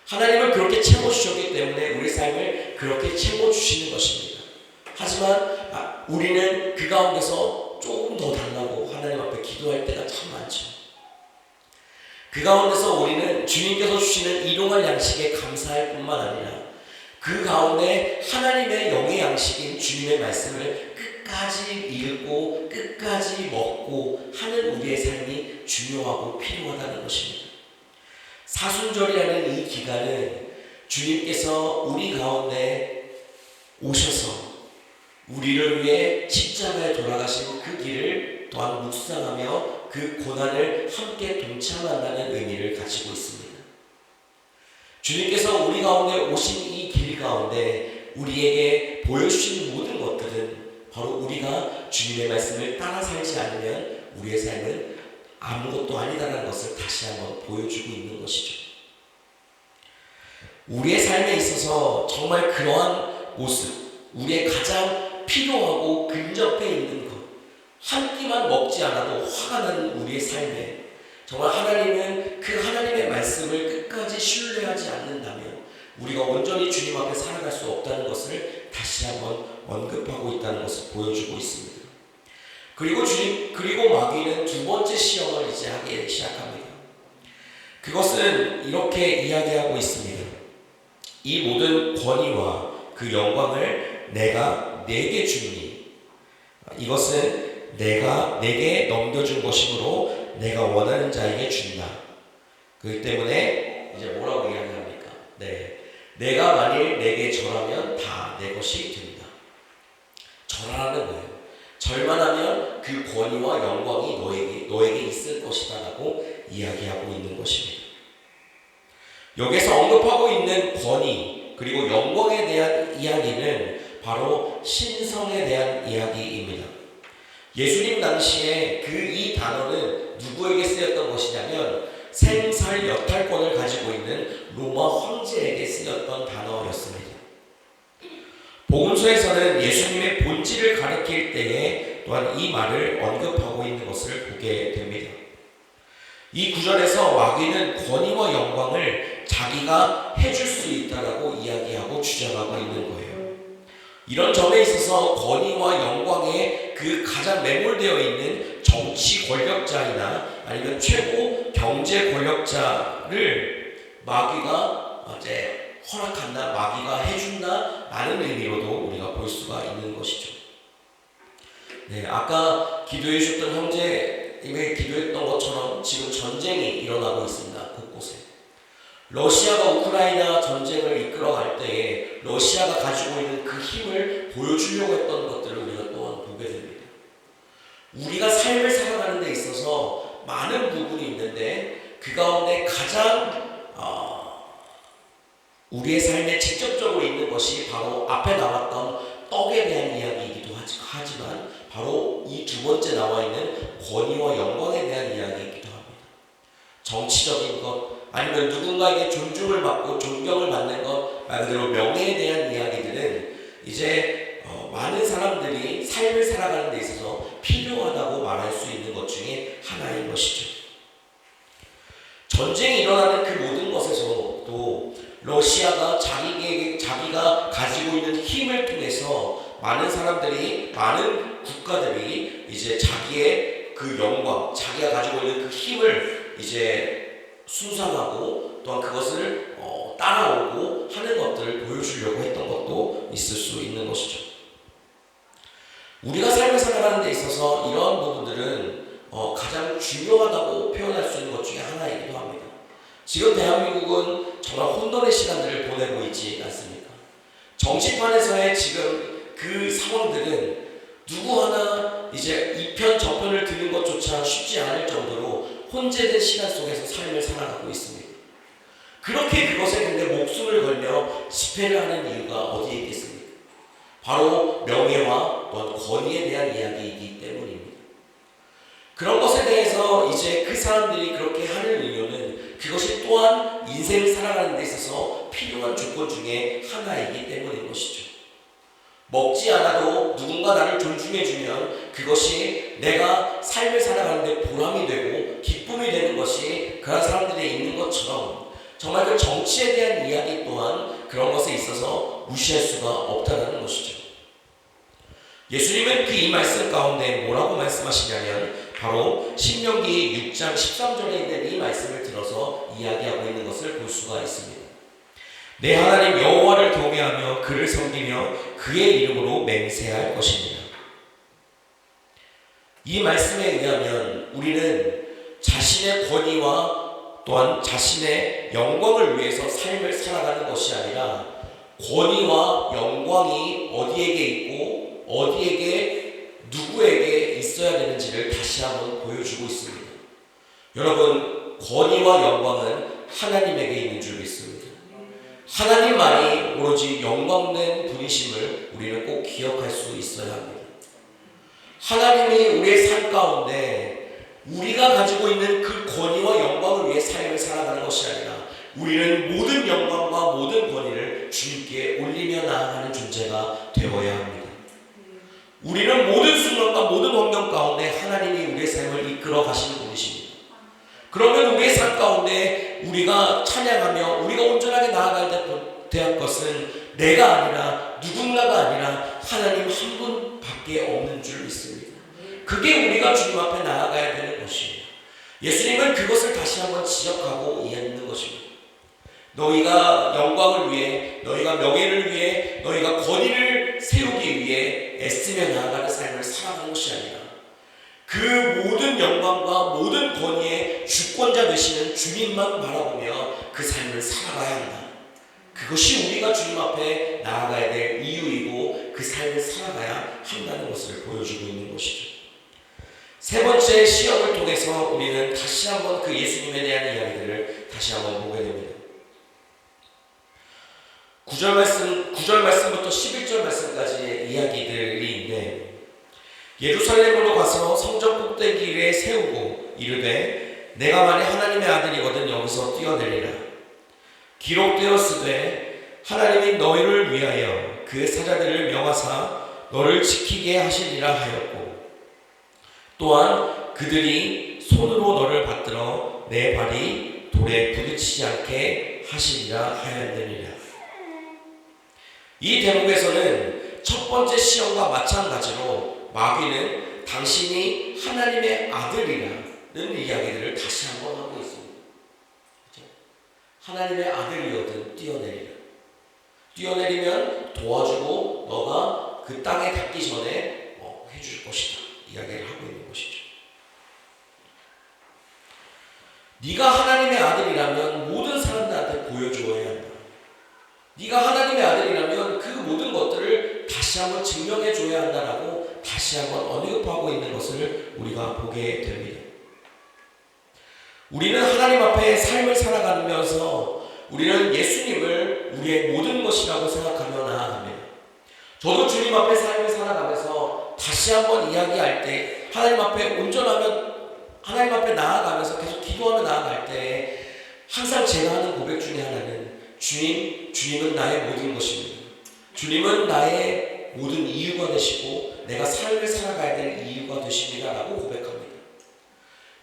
하나님을 그렇게 채워주셨기 때문에 우리 삶을 그렇게 채워주시는 것입니다. 하지만 우리는 그 가운데서 조금 더 달라고 하나님 앞에 기도할 때가 참 많죠. 그 가운데서 우리는 주님께서 주시는 일용할 양식에 감사할 뿐만 아니라 그 가운데 하나님의 영의 양식인 주님의 말씀을 끝까지 읽고 끝까지 먹고 하는 우리의 삶이 중요하고 필요하다는 것입니다. 사순절이라는 이 기간은 주님께서 우리 가운데 오셔서 우리를 위해 십자가에 돌아가신 그 길을 또한 묵상하며 그 고난을 함께 동참한다는 의미를 가지고 있습니다. 주님께서 우리 가운데 오신 이 길 가운데 우리에게 보여주신 모든 것들은 바로 우리가 주님의 말씀을 따라 살지 않으면 우리의 삶은 아무것도 아니다라는 것을 다시 한번 보여주고 있는 것이죠. 우리의 삶에 있어서 정말 그러한 모습, 우리의 가장 필요하고 근접해 있는 것, 한 끼만 먹지 않아도 화가 나는 우리의 삶에 정말 하나님은 그 하나님의 말씀을 끝까지 신뢰하지 않는다면 우리가 온전히 주님 앞에 살아갈 수 없다는 것을 다시 한번 언급하고 있다는 것을 보여주고 있습니다. 그리고 마귀는 두 번째 시험을 이제 하기 시작합니다. 그것은 이렇게 이야기하고 있습니다. 이 모든 권위와 그 영광을 내가 네게 주니 이것은 내가 내게 넘겨준 것이므로 내가 원하는 자에게 준다. 그렇기 때문에 이제 뭐라고 이야기합니까? 내가 만일 내게 절하면 다 내 것이 된다. 절하라는 거예요. 절만 하면 그 권위와 영광이 너에게 있을 것이다 라고 이야기하고 있는 것입니다. 여기서 언급하고 있는 권위 그리고 영광에 대한 이야기는 바로 신성에 대한 이야기입니다. 예수님 당시에 이 단어는 누구에게 쓰였던 것이냐면 생살 여탈권을 가지고 있는 로마 황제에게 쓰였던 단어였습니다. 복음서에서는 예수님의 본질을 가리킬 때에 또한 이 말을 언급하고 있는 것을 보게 됩니다. 이 구절에서 마귀는 권위와 영광을 자기가 해줄 수 있다라고 이야기하고 주장하고 있는 거예요. 이런 점에 있어서 권위와 영광에 그 가장 매몰되어 있는 정치 권력자이나 아니면 최고 경제 권력자를 마귀가 이제 허락한다, 마귀가 해준다 라는 의미로도 우리가 볼 수가 있는 것이죠. 아까 기도해 주셨던 형제님이 기도했던 것처럼 지금 전쟁이 일어나고 있습니다. 곳곳에. 러시아가 우크라이나 전쟁을 이끌어갈 때에 러시아가 가지고 있는 그 힘을 보여주려고 했던 것들을 우리가 또한 보게 됩니다. 우리가 삶을 살아가는 데 있어서 많은 부분이 있는데 그 가운데 가장 우리의 삶에 직접적으로 있는 것이 바로 앞에 나왔던 떡에 대한 이야기이기도 하지만 바로 이 두 번째 나와 있는 권위와 영광에 대한 이야기이기도 합니다. 정치적인 것 아니면 누군가에게 존중을 받고 존경을 받는 것, 말 그대로 명예에 대한 이야기들은 이제 많은 사람들이 삶을 살아가는 데 있어서 필요하다고 말할 수 있는 것 중에 하나인 것이죠. 전쟁이 일어나는 그 모든 것에서도 러시아가 자기가 가지고 있는 힘을 통해서 많은 사람들이, 많은 국가들이 이제 자기의 그 영광, 자기가 가지고 있는 그 힘을 이제 숭상하고 또한 그것을 따라오고 하는 것들을 보여주려고 했던 것도 있을 수 있는 것이죠. 우리가 삶을 살아가는 데 있어서 이러한 부분들은 가장 중요하다고 표현할 수 있는 것 중에 하나이기도 합니다. 지금 대한민국은 정말 혼돈의 시간들을 보내고 있지 않습니까? 정치판에서의 지금 그 상황들은 누구 하나 이제 이편 저편을 드는 것조차 쉽지 않을 정도로 혼재된 시간 속에서 삶을 살아가고 있습니다. 그렇게 그것에 근데 목숨을 걸며 집회를 하는 이유가 어디에 있겠습니까? 바로 명예와 또한 권위에 대한 이야기이기 때문입니다. 그런 것에 대해서 이제 그 사람들이 그렇게 하는 이유는 그것이 또한 인생을 살아가는 데 있어서 필요한 조건 중에 하나이기 때문인 것이죠. 먹지 않아도 누군가 나를 존중해주면 그것이 내가 삶을 살아가는 데 보람이 되고 기쁨이 되는 것이 그런 사람들에 있는 것처럼 정말 그 정치에 대한 이야기 또한 그런 것에 있어서 무시할 수가 없다는 것이죠. 예수님은 그 이 말씀 가운데 뭐라고 말씀하시냐면 바로 신명기 6장 13절에 있는 이 말씀을 들어서 이야기하고 있는 것을 볼 수가 있습니다. 내 하나님 여호와를 경외하며 그를 섬기며 그의 이름으로 맹세할 것입니다. 이 말씀에 의하면 우리는 자신의 권위와 또한 자신의 영광을 위해서 삶을 살아가는 것이 아니라 권위와 영광이 어디에게 있고 어디에게 누구에게 있어야 되는지를 다시 한번 보여주고 있습니다. 여러분, 권위와 영광은 하나님에게 있는 줄 믿습니다. 하나님만이 오로지 영광된 분이심을 우리는 꼭 기억할 수 있어야 합니다. 하나님이 우리의 삶 가운데 우리가 가지고 있는 그 권위와 영광을 위해 삶을 살아가는 것이 아니라 우리는 모든 영광과 모든 권위를 주님께 올리며 나아가는 존재가 되어야 합니다. 우리는 모든 순간과 모든 환경 가운데 하나님이 우리의 삶을 이끌어 가시는 분이십니다. 그러면 우리의 삶 가운데 우리가 찬양하며 우리가 온전하게 나아가야 될 것은 내가 아니라 누군가가 아니라 하나님 한 분밖에 없는 줄 믿습니다. 그게 우리가 주님 앞에 나아가야 되는 것이에요. 예수님은 그것을 다시 한번 지적하고 이해하는 것입니다. 너희가 영광을 위해, 너희가 명예를 위해, 너희가 권위를 세우기 위해 애쓰며 나아가는 삶을 살아가는 것이 아니라 그 모든 영광과 모든 권위의 주권자 되시는 주님만 바라보며 그 삶을 살아가야 한다. 그것이 우리가 주님 앞에 나아가야 될 이유이고 그 삶을 살아가야 한다는 것을 보여주고 있는 것이죠. 세 번째 시험을 통해서 우리는 다시 한번 그 예수님에 대한 이야기들을 다시 한번 보게 됩니다. 9절 말씀부터 11절 말씀까지의 이야기들이 있는데 예루살렘으로 가서 성전 꼭대기에 세우고 이르되 내가 만일 하나님의 아들이거든 여기서 뛰어내리라. 기록되었으되 하나님이 너희를 위하여 그 사자들을 명하사 너를 지키게 하시리라 하였고 또한 그들이 손으로 너를 받들어 내 발이 돌에 부딪히지 않게 하시리라 하였느니라. 이 대목에서는 첫 번째 시험과 마찬가지로 마귀는 당신이 하나님의 아들이라는 이야기들을 다시 한번 하고 있습니다. 그렇죠? 하나님의 아들이거든 뛰어내리라. 뛰어내리면 도와주고 너가 그 땅에 닿기 전에 해줄 것이다. 이야기를 하고 있는 것이죠. 네가 하나님의 아들이라면 모든 사람들한테 보여주어야 한다. 네가 하나님의 아들이라면 그 모든 것들을 다시 한번 증명해줘야 한다라고 다시 한번 언급하고 있는 것을 우리가 보게 됩니다. 우리는 하나님 앞에 삶을 살아가면서 우리는 예수님을 우리의 모든 것이라고 생각하며 나아갑니다. 저도 주님 앞에 삶을 살아가면서 다시 한번 이야기할 때 하나님 앞에 온전하면 하나님 앞에 나아가면서 계속 기도하며 나아갈 때 항상 제가 하는 고백 중에 하나는 주님은 나의 모든 것입니다. 주님은 나의 모든 이유가 되시고 내가 삶을 살아가야 될 이유가 되십니다 라고 고백합니다.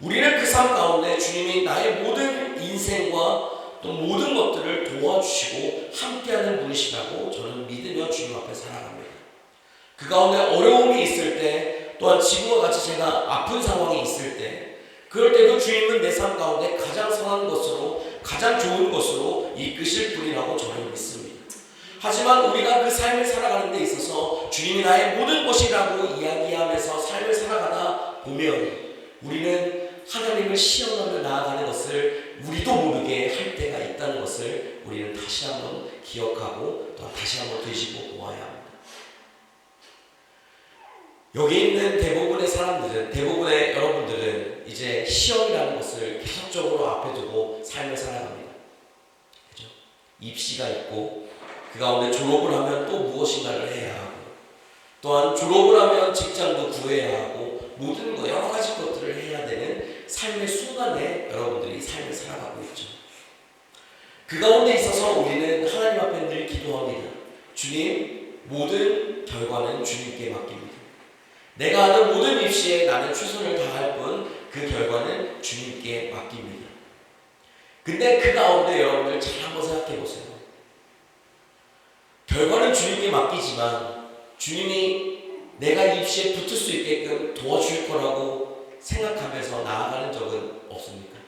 우리는 그 삶 가운데 주님이 나의 모든 인생과 또 모든 것들을 도와주시고 함께하는 분이시라고 저는 믿으며 주님 앞에 살아갑니다. 그 가운데 어려움이 있을 때 또한 지금과 같이 제가 아픈 상황이 있을 때 그럴 때도 주님은 내 삶 가운데 가장 선한 것으로 가장 좋은 것으로 이끄실 분이라고 저는 믿습니다. 하지만 우리가 그 삶을 살아가는 데 있어서 주님이 나의 모든 것이라고 이야기하면서 삶을 살아가다 보면 우리는 하나님을 시험하며 나아가는 것을 우리도 모르게 할 때가 있다는 것을 우리는 다시 한번 기억하고 또 다시 한번 되짚어 보아야 합니다. 여기 있는 대부분의 사람들은, 대부분의 여러분들은 이제 시험이라는 것을 계속적으로 앞에 두고 삶을 살아갑니다. 그죠? 입시가 있고 그 가운데 졸업을 하면 또 무엇인가를 해야 하고 또한 졸업을 하면 직장도 구해야 하고 모든 거 여러 가지 것들을 해야 되는 삶의 순간에 여러분들이 삶을 살아가고 있죠. 그 가운데 있어서 우리는 하나님 앞에 늘 기도합니다. 주님, 모든 결과는 주님께 맡깁니다. 내가 하는 모든 입시에 나는 최선을 다할 뿐 그 결과는 주님께 맡깁니다. 근데 그 가운데 여러분들 잘 한번 생각해 보세요. 결과는 주님께 맡기지만 주님이 내가 입시에 붙을 수 있게끔 도와줄 거라고 생각하면서 나아가는 적은 없습니까?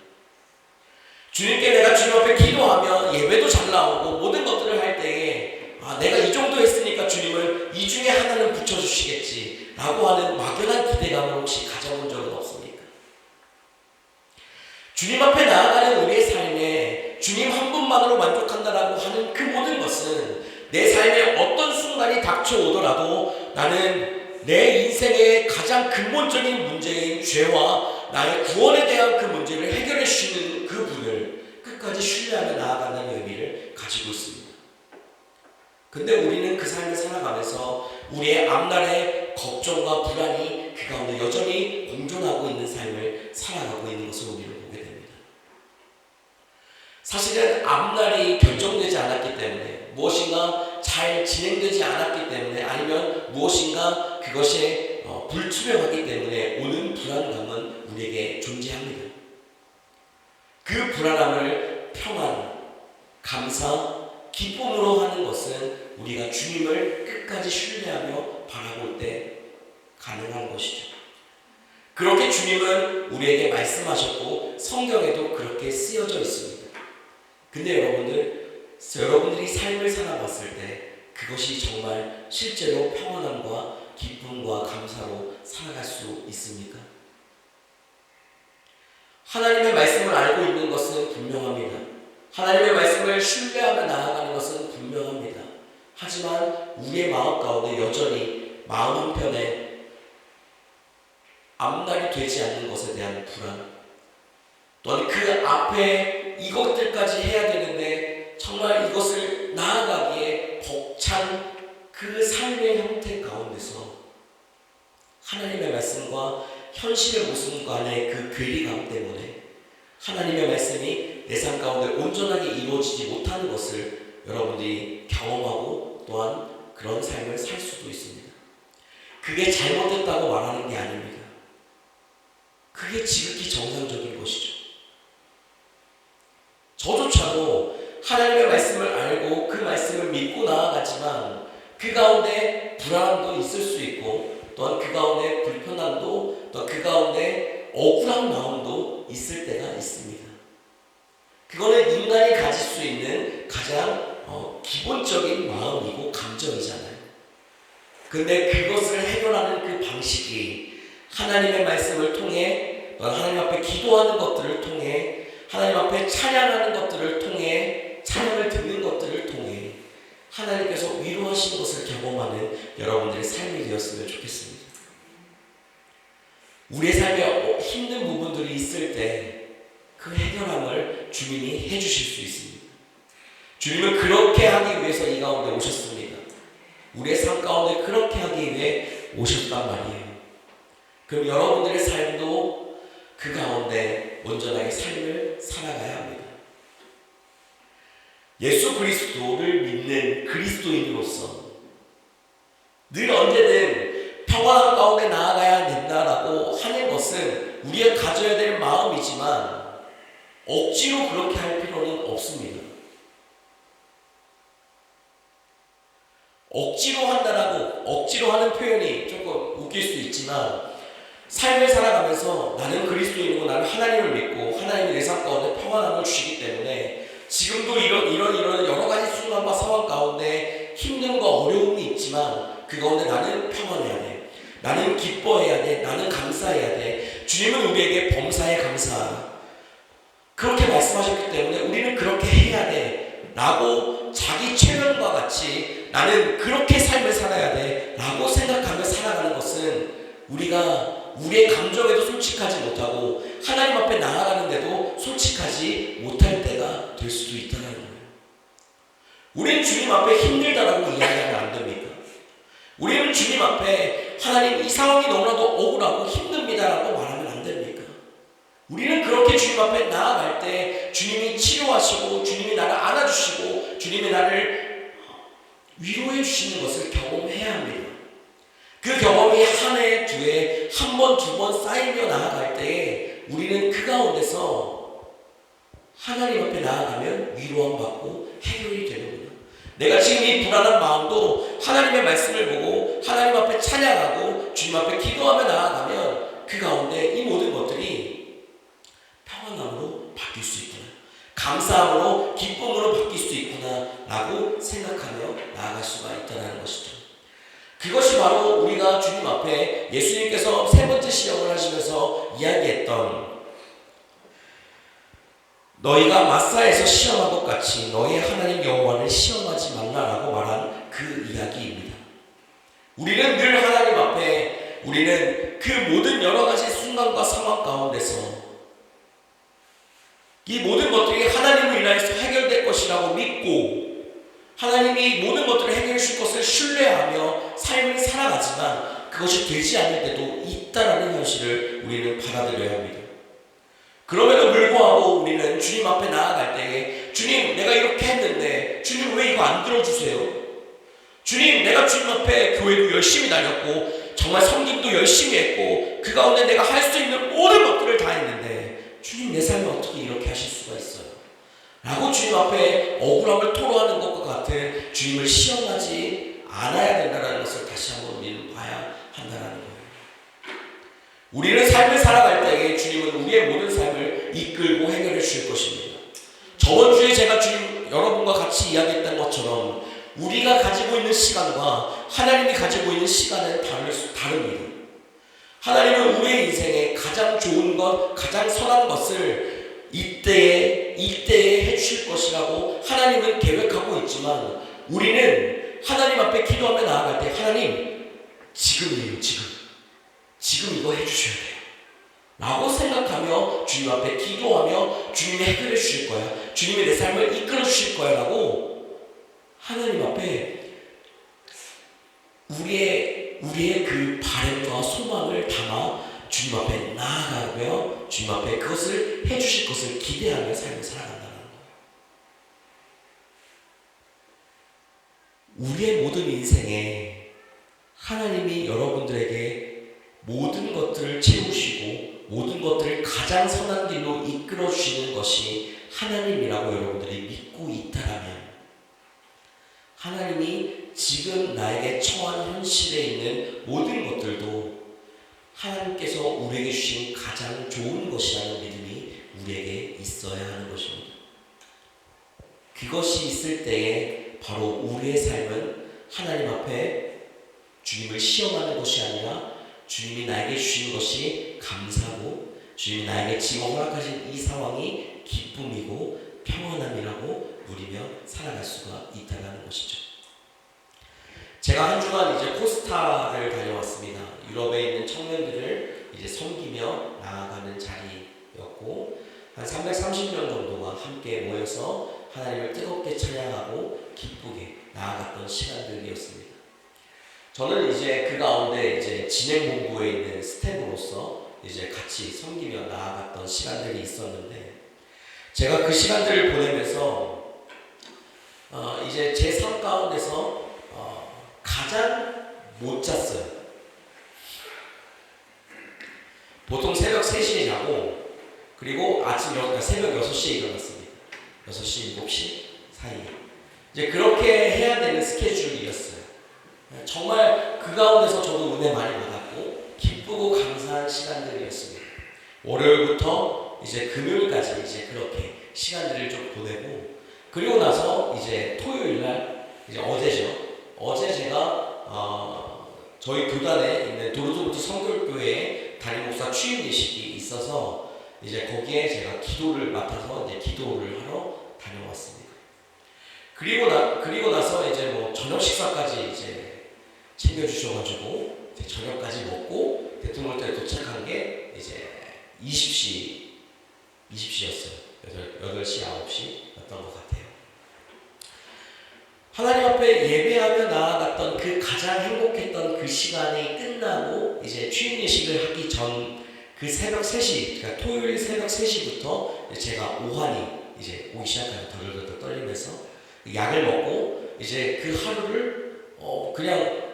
주님께 내가 주님 앞에 기도하며 예배도 잘 나오고 모든 것들을 할 때에 내가 이 정도 했으니까 주님은 이 중에 하나는 붙여주시겠지 라고 하는 막연한 기대감을 혹시 가져본 적은 없습니까? 주님 앞에 나아가는 우리의 삶에 주님 한 분만으로 만족한다라고 하는 그 모든 것은 내 삶에 어떤 순간이 닥쳐오더라도 나는 내 인생의 가장 근본적인 문제인 죄와 나의 구원에 대한 그 문제를 해결해 주시는 그 분을 끝까지 신뢰하며 나아가는 의미를 가지고 있습니다. 근데 우리는 그 삶을 살아가면서 우리의 앞날의 걱정과 불안이 그 가운데 여전히 공존하고 있는 삶을 살아가고 있는 것을 우리는 보게 됩니다. 사실은 앞날이 결정되지 않았기 때문에 무엇인가 잘 진행되지 않았기 때문에 아니면 무엇인가 그것이 불투명하기 때문에 오는 불안감은 우리에게 존재합니다. 그 불안함을 평안, 감사, 기쁨으로 하는 것은 우리가 주님을 끝까지 신뢰하며 바라볼 때 가능한 것이죠. 그렇게 주님은 우리에게 말씀하셨고 성경에도 그렇게 쓰여져 있습니다. 근데 여러분들이 삶을 살아봤을 때 그것이 정말 실제로 평안함과 기쁨과 감사로 살아갈 수 있습니까? 하나님의 말씀을 알고 있는 것은 분명합니다. 하나님의 말씀을 신뢰하며 나아가는 것은 분명합니다. 하지만 우리의 마음 가운데 여전히 마음 한편에 앞날이 되지 않는 것에 대한 불안, 또는 그 앞에 이것들까지 해야 되는데 정말 이것을 나아가기에 벅찬 그 삶의 형태 가운데서 하나님의 말씀과 현실의 모습 간의 그 괴리감 때문에 하나님의 말씀이 내 삶 가운데 온전하게 이루어지지 못하는 것을 여러분들이 경험하고 또한 그런 삶을 살 수도 있습니다. 그게 잘못됐다고 말하는 게 아닙니다. 그게 지극히 정상적인 것이죠. 저조차도 하나님의 말씀을 알고 그 말씀을 믿고 나아가지만 그 가운데 불안함도 있을 수 있고 또한 그 가운데 불편함도 또 그 가운데 억울한 마음도 있을 때가 있습니다. 그거는 인간이 가질 수 있는 가장 기본적인 마음이고 감정이잖아요. 근데 그것을 해결하는 그 방식이 하나님의 말씀을 통해 하나님 앞에 기도하는 것들을 통해 하나님 앞에 찬양하는 것들을 통해 찬양을 듣는 것들을 통해 하나님께서 위로하시는 것을 경험하는 여러분들의 삶이 되었으면 좋겠습니다. 우리의 삶에 힘든 부분들이 있을 때 그 해결함을 주님이 해주실 수 있습니다. 주님은 그렇게 하기 위해서 이 가운데 오셨습니다. 우리의 삶 가운데 그렇게 하기 위해 오셨단 말이에요. 그럼 여러분들의 삶도 그 가운데 온전하게 삶을 살아가야 합니다. 예수 그리스도를 믿는 그리스도인으로서 늘 언제든 평안한 가운데 나아가야 된다라고 하는 것은 우리가 가져야 될 마음이지만 억지로 그렇게 할 필요는 없습니다. 억지로 한다라고 억지로 하는 표현이 조금 웃길 수 있지만 삶을 살아가면서 나는 그리스도인이고 나는 하나님을 믿고 하나님이 내 삶 가운데 평안함을 주시기 때문에 지금도 이런 여러 가지 순간과 상황 가운데 힘듦과 어려움이 있지만 그 가운데 나는 평안해야 돼. 나는 기뻐해야 돼. 나는 감사해야 돼. 주님은 우리에게 범사에 감사하라. 그렇게 말씀하셨기 때문에 우리는 그렇게 해야 돼. 라고 자기 최면과 같이 나는 그렇게 삶을 살아야 돼. 라고 생각하며 살아가는 것은 우리가 우리의 감정에도 솔직하지 못하고 하나님 앞에 나아가는데도 솔직하지 못할 때가 될 수도 있다는 거예요. 우리는 주님 앞에 힘들다라고 이야기하면 안 됩니까? 우리는 주님 앞에 하나님 이 상황이 너무나도 억울하고 힘듭니다라고 말하면 안 됩니까? 우리는 그렇게 주님 앞에 나아갈 때 주님이 치료하시고 주님이 나를 안아주시고 주님이 나를 위로해 주시는 것을 경험해야 합니다. 그 경험이 한 해, 두 해, 한 번, 두 번 쌓이며 나아갈 때에 우리는 그 가운데서 하나님 앞에 나아가면 위로함 받고 해결이 되는구나. 내가 지금 이 불안한 마음도 하나님의 말씀을 보고 하나님 앞에 찬양하고 주님 앞에 기도하며 나아가면 그 가운데 이 모든 것들이 평안함으로 바뀔 수 있구나. 감사함으로 기쁨으로 바뀔 수 있구나 라고 생각하며 나아갈 수가 있다는 것이죠. 그것이 바로 우리가 주님 앞에 예수님께서 세 번째 시험을 하시면서 이야기했던 너희가 마사에서 시험한 것 같이 너희 하나님 여호와를 시험하지 말라라고 말한 그 이야기입니다. 우리는 늘 하나님 앞에 우리는 그 모든 여러 가지 순간과 상황 가운데서 이 모든 것들이 하나님을 인하여서 해결될 것이라고 믿고 하나님이 모든 것들을 해결해 줄 것을 신뢰하며 삶을 살아가지만 그것이 되지 않을 때도 있다라는 현실을 우리는 받아들여야 합니다. 그럼에도 불구하고 우리는 주님 앞에 나아갈 때에 주님 내가 이렇게 했는데 주님 왜 이거 안 들어주세요? 주님 내가 주님 앞에 교회도 열심히 다녔고 정말 성김도 열심히 했고 그 가운데 내가 할 수 있는 모든 것들을 다 했는데 주님 내 삶에 어떻게 이렇게 하실 수가 있어요? 라고 주님 앞에 억울함을 토로하는 것과 같은 주님을 시험하지 않아야 된다는 것을 다시 한번 우리는 봐야 한다는 거예요. 우리는 삶을 살아갈 때에 주님은 우리의 모든 삶을 이끌고 해결해 주실 것입니다. 저번 주에 제가 주님 여러분과 같이 이야기했던 것처럼 우리가 가지고 있는 시간과 하나님이 가지고 있는 시간은 다릅니다. 하나님은 우리의 인생에 가장 좋은 것, 가장 선한 것을 이때에 해주실 것이라고 하나님은 계획하고 있지만 우리는 하나님 앞에 기도하며 나아갈 때 하나님 지금이에요. 지금 이거 해주셔야 돼요 라고 생각하며 주님 앞에 기도하며 주님이 해결해 주실 거야. 주님이 내 삶을 이끌어 주실 거야 라고 하나님 앞에 우리의 그 바람과 소망을 담아 주님 앞에 나아가며 주님 앞에 그것을 해주실 것을 기대하며 삶을 살아간다는 거예요. 우리의 모든 인생에 하나님이 여러분들에게 모든 것들을 채우시고 모든 것들을 가장 선한 길로 이끌어 주시는 것이 하나님이라고 여러분들이 믿고 있다라면 하나님이 지금 나에게 처한 현실에 있는 모든 것들도 하나님께서 우리에게 주신 가장 좋은 것이라는 믿음이 우리에게 있어야 하는 것입니다. 그것이 있을 때에 바로 우리의 삶은 하나님 앞에 주님을 시험하는 것이 아니라 주님이 나에게 주신 것이 감사고 주님이 나에게 지금 허락하신 이 상황이 기쁨이고 평안함이라고 누리며 살아갈 수가 있다는 것이죠. 제가 한 주간 이제 코스타를 다녀왔습니다. 유럽에 있는 청년들을 이제 섬기며 나아가는 자리였고 한 3, 330명 정도가 함께 모여서 하나님을 뜨겁게 찬양하고 기쁘게 나아갔던 시간들이었습니다. 저는 이제 그 가운데 이제 진행 본부에 있는 스태프로서 이제 같이 섬기며 나아갔던 시간들이 있었는데, 제가 그 시간들을 보내면서 이제 제 삶 가운데서 가장 못 잤어요. 보통 새벽 3시에 자고, 그리고 새벽 6시에 일어났습니다. 6시, 7시 사이에. 이제 그렇게 해야 되는 스케줄이었어요. 정말 그 가운데서 저도 은혜 많이 받았고, 기쁘고 감사한 시간들이었습니다. 월요일부터 이제 금요일까지 이제 그렇게 시간들을 좀 보내고, 그리고 나서 이제 토요일날, 이제 어제죠. 어제 제가 저희 교단에 있는 도르조부터 성결교회에 담임 목사 취임 예식이 있어서 이제 거기에 제가 기도를 맡아서 이제 기도를 하러 다녀왔습니다. 그리고 나서 이제 뭐 저녁 식사까지 이제 챙겨주셔가지고 이제 저녁까지 먹고 대통령댁에 도착한 게 이제 20시였어요. 8시, 9시였던 것 같아요. 하나님 앞에 예배하며 나아갔던 그 가장 행복했던 그 시간이 끝나고 이제 취임 예식을 하기 전 그 새벽 3시, 그러니까 토요일 새벽 3시부터 제가 오한이 이제 오기 시작하면 덜덜덜 떨리면서 약을 먹고 이제 그 하루를 그냥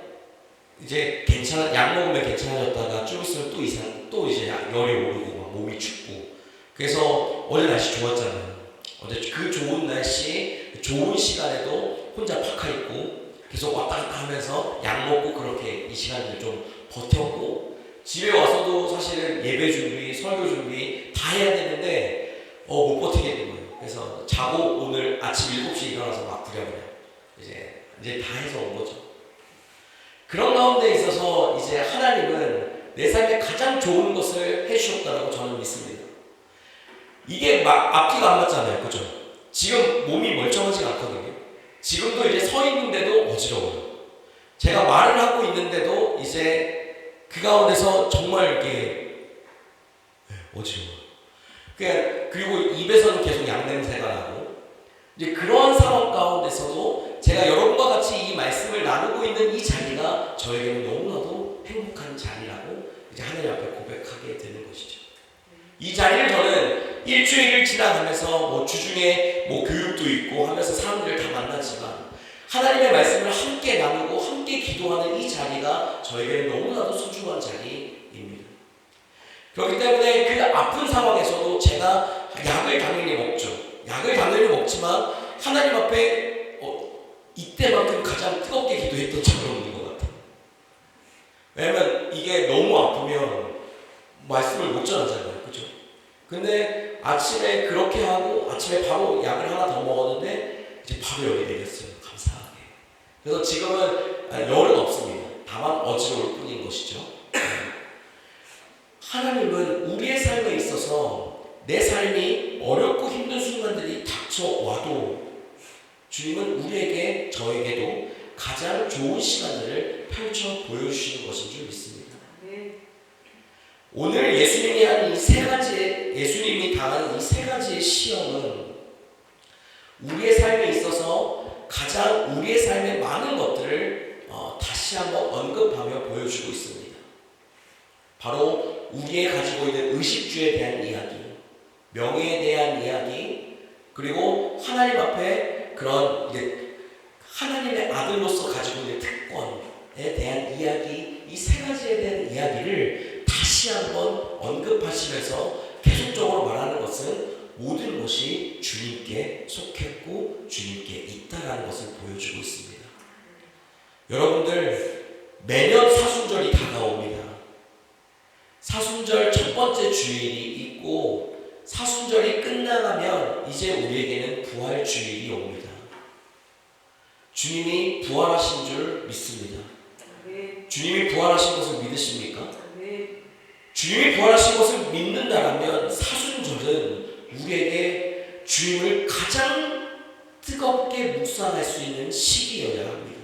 이제 약 먹으면 괜찮아졌다가 좀 있으면 또 이제 열이 오르고 막 몸이 춥고. 그래서 어제 날씨 좋았잖아요. 어제 그 좋은 날씨, 좋은 시간에도 혼자 파카 입고 계속 왔다 갔다 하면서 약 먹고 그렇게 이 시간을 좀 버텼고, 집에 와서도 사실은 예배 준비, 설교 준비 다 해야 되는데 못 버티겠는 거예요. 그래서 자고 오늘 아침 7시에 일어나서 막 부랴부랴 이제 다 해서 온 거죠. 그런 가운데 있어서 이제 하나님은 내 삶에 가장 좋은 것을 해주셨다고 저는 믿습니다. 이게 앞뒤가 안 맞잖아요. 그죠? 지금 몸이 멀쩡하지 않거든요. 지금도 이제 서 있는데도 어지러워요. 제가 말을 하고 있는데도 이제 그 가운데서 정말 이렇게 어지러워요. 그리고 입에서는 계속 양냄새가 나고, 이제 그러한 상황 가운데서도 제가 여러분과 같이 이 말씀을 나누고 있는 이 자리가 저에게는 너무나도 행복한 자리라고 이제 하나님 앞에 고백하게 되는 것이죠. 이 자리를 저는 일주일을 지나가면서 뭐 주중에 뭐 교육도 있고 하면서 사람들을 다 만나지만 하나님의 말씀을 함께 나누고 함께 기도하는 이 자리가 저에게는 너무나도 소중한 자리입니다. 그렇기 때문에 그 아픈 상황에서도 제가 약을 당연히 먹죠. 약을 당연히 먹지만 하나님 앞에 이때만큼 가장 뜨겁게 기도했던 적은 없는 것 같아요. 왜냐면 이게 너무 아프면 말씀을 못 전하잖아요. 그죠? 근데 아침에 그렇게 하고 아침에 바로 약을 하나 더 먹었는데 이제 바로 여기 내렸어요. 감사하게. 그래서 지금은 열은 없습니다. 다만 어지러울 뿐인 것이죠. 하나님은 우리의 삶에 있어서 내 삶이 어렵고 힘든 순간들이 닥쳐와도 주님은 우리에게, 저에게도 가장 좋은 시간들을 펼쳐 보여주시는 것인 줄 믿습니다. 오늘 예수님이 당한 이 세 가지의 시험은 우리의 삶에 있어서 가장 우리의 삶의 많은 것들을 다시 한번 언급하며 보여주고 있습니다. 바로 우리의 가지고 있는 의식주에 대한 이야기, 명예에 대한 이야기, 그리고 하나님 앞에 그런 하나님의 아들로서 가지고 있는 특권에 대한 이야기, 이 세 가지에 대한 이야기를 다시 한번 언급하시면서 계속적으로 말하는 것은 모든 것이 주님께 속했고 주님께 있다라는 것을 보여주고 있습니다. 여러분들, 매년 사순절이 다가옵니다. 사순절 첫 번째 주일이 있고 사순절이 끝나가면 이제 우리에게는 부활 주일이 옵니다. 주님이 부활하신 줄 믿습니다. 주님이 부활하신 것을 믿으십니까? 주님이 부활하신 것을 믿는다라면 사순절은 우리에게 주님을 가장 뜨겁게 묵상할 수 있는 시기여야 합니다.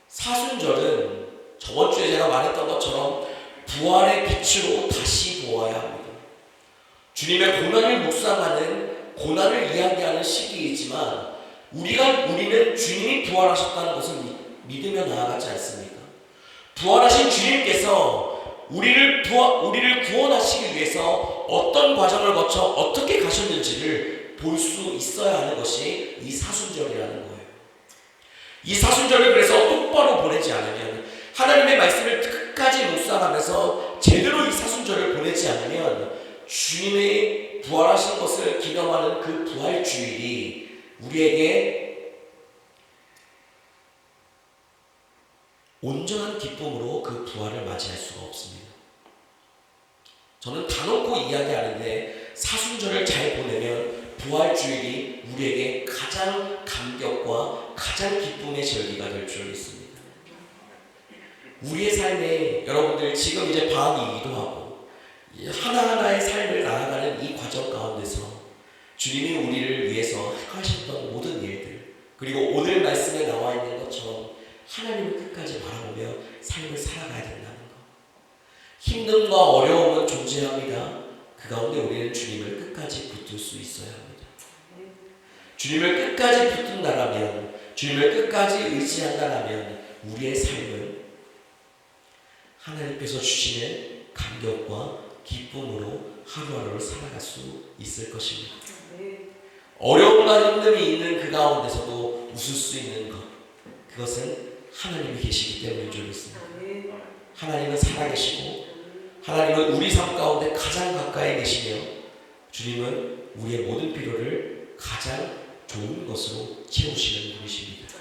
사순절은 저번 주에 제가 말했던 것처럼 부활의 빛으로 다시 보아야 합니다. 주님의 고난을 묵상하는, 고난을 이야기하는 시기이지만 우리는 주님이 부활하셨다는 것을 믿으며 나아가지 않습니까? 부활하신 주님께서 우리를 구원하시기 위해서 어떤 과정을 거쳐 어떻게 가셨는지를 볼 수 있어야 하는 것이 이 사순절이라는 거예요. 이 사순절을 그래서 똑바로 보내지 않으면, 하나님의 말씀을 끝까지 묵상하면서 제대로 이 사순절을 보내지 않으면 주님의 부활하신 것을 기념하는 그 부활주일이 우리에게 온전한 기쁨으로 그 부활을 맞이할 수가 없습니다. 저는 단언코 이야기하는데 사순절을 잘 보내면 부활주일이 우리에게 가장 감격과 가장 기쁨의 절기가 될 줄 믿습니다. 우리의 삶에 여러분들 지금 이제 방학이기도 하고 하나하나의 삶을 나아가는 이 과정 가운데서 주님이 우리를 위해서 하셨던 모든 일들, 그리고 오늘 말씀에 나와 있는 것처럼 하나님을 끝까지 바라보며 삶을 살아가야 된다는 것. 힘듦과 어려움은 존재합니다. 그 가운데 우리는 주님을 끝까지 붙들 수 있어야 합니다. 주님을 끝까지 붙든다라면, 주님을 끝까지 의지한다라면 우리의 삶은 하나님께서 주시는 감격과 기쁨으로 하루하루를 살아갈 수 있을 것입니다. 어려움과 힘듦이 있는 그 가운데서도 웃을 수 있는 것, 그것은 하나님이 계시기 때문인 줄 믿습니다. 하나님은 살아계시고 하나님은 우리 삶 가운데 가장 가까이 계시며 주님은 우리의 모든 필요를 가장 좋은 것으로 채우시는 분이십니다.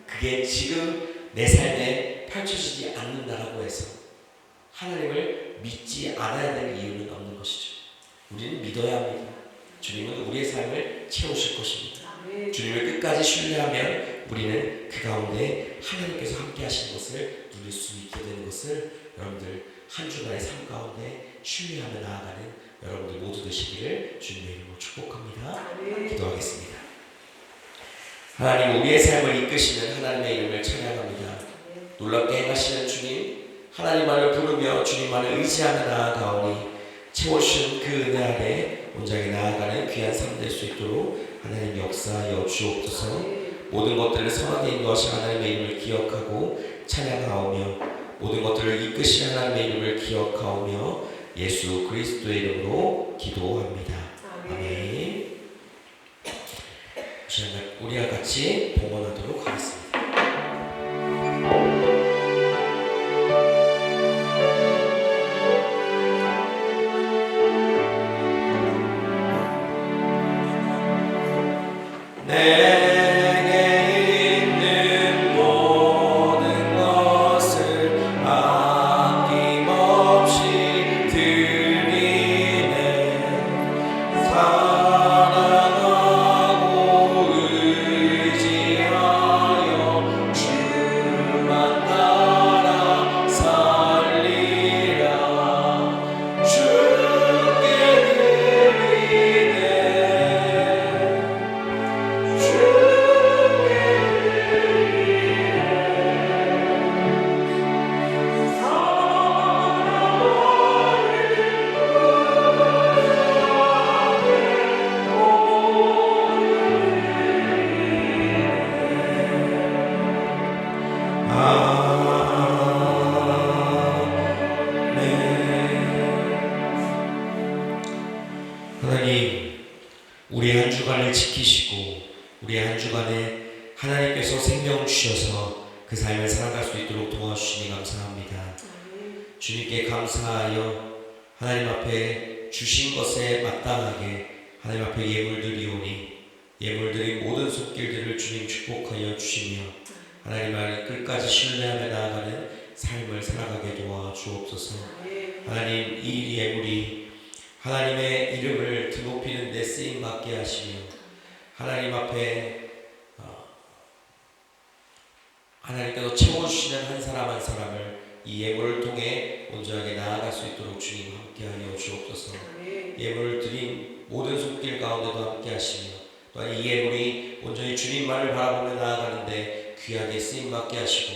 그게 지금 내 삶에 펼쳐지지 않는다라고 해서 하나님을 믿지 않아야 될 이유는 없는 것이죠. 우리는 믿어야 합니다. 주님은 우리의 삶을 채우실 것입니다. 주님을 끝까지 신뢰하면 우리는 그 가운데 하나님께서 함께 하시는 것을 누릴 수 있게 되는 것을 여러분들 한 주간의 삶 가운데 신뢰하며 나아가는 여러분들 모두 되시기를 주님의 이름으로 축복합니다. 기도하겠습니다. 하나님, 우리의 삶을 이끄시는 하나님의 이름을 찬양합니다. 놀랍게 행하시는 주님, 하나님만을 부르며 주님만을 의지하며 나아가오니 채워주신 그 은혜 아래 온전히 나아가는 귀한 삶 될 수 있도록 하나님 역사하여 주옵소서. 모든 것들을 선하게 인도하신 하나님의 이름을 기억하고 찬양하오며 모든 것들을 이끄시는 하나님의 이름을 기억하오며 예수 그리스도의 이름으로 기도합니다. 아멘. 우리와 같이 봉헌하도록 하겠습니다. 하나님, 우리 한 주간을 지키시고 우리 한 주간에 하나님께서 생명을 주셔서 그 삶을 살아갈 수 있도록 도와주시니 감사합니다. 주님께 감사하여 하나님 앞에 주신 것에 마땅하게 하나님 앞에 예물 드리오니 예물 드린 모든 손길들을 주님 축복하여 주시며 하나님을 끝까지 신뢰하며 나아가는 삶을 살아가게 도와주옵소서. 하나님, 이 예물이 하나님의 이름을 드높이는 데 쓰임받게 하시며 하나님 앞에 하나님께서 채워주시는 한 사람 한 사람을 이 예물을 통해 온전하게 나아갈 수 있도록 주님 함께하여 주옵소서. 예물을 드린 모든 손길 가운데도 함께 하시며 또한 이 예물이 온전히 주님만을 바라보며 나아가는데 귀하게 쓰임받게 하시고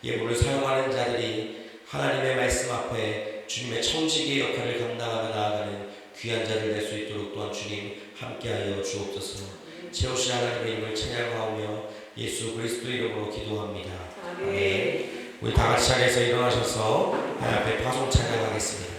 예물을 사용하는 자들이 하나님의 말씀 앞에 주님의 청지기의 역할을 감당하며 나아가는 귀한 자를 낼 수 있도록 또한 주님 함께하여 주옵소서. 채우신 하나님의 이름을 찬양하오며 예수 그리스도 이름으로 기도합니다. 아멘. 우리 다 같이 자리에서 일어나셔서 하나님 앞에 파송 찬양하겠습니다.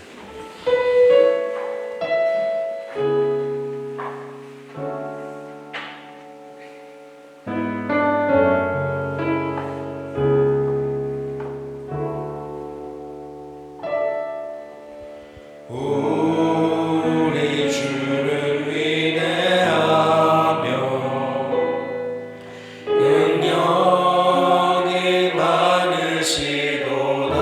우리 주를 위대하며 능력이 많으시도다.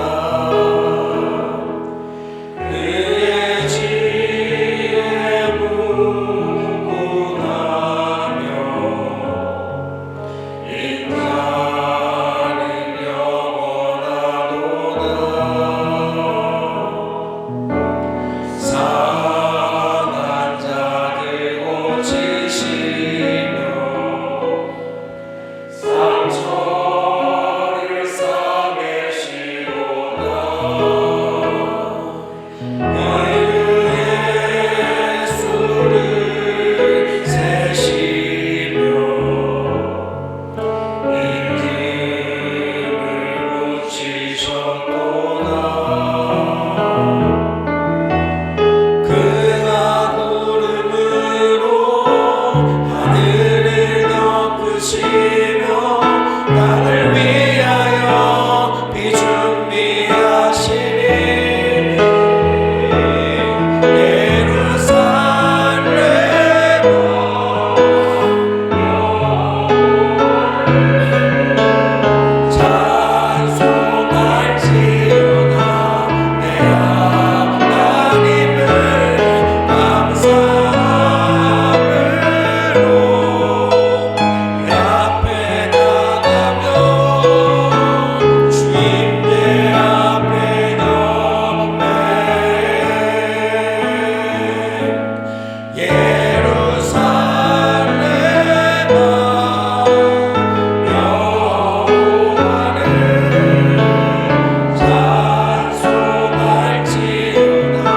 그의 지혜 무궁하며 인자는 영원하도다. 상한 자들 고치시며 상처를 싸매시도다. 그의 수를 세시며 임금을 붙이셨도다. 그가 구름으로 하늘을 덮으시며 나를 위하여 비 준비하시니 예루살렘아 찬송할지어다. 내 하나님을 감사함으로 그 앞에 나가며 주님의 앞에 경배. 예루살렘아 여호와를 찬송할지어다.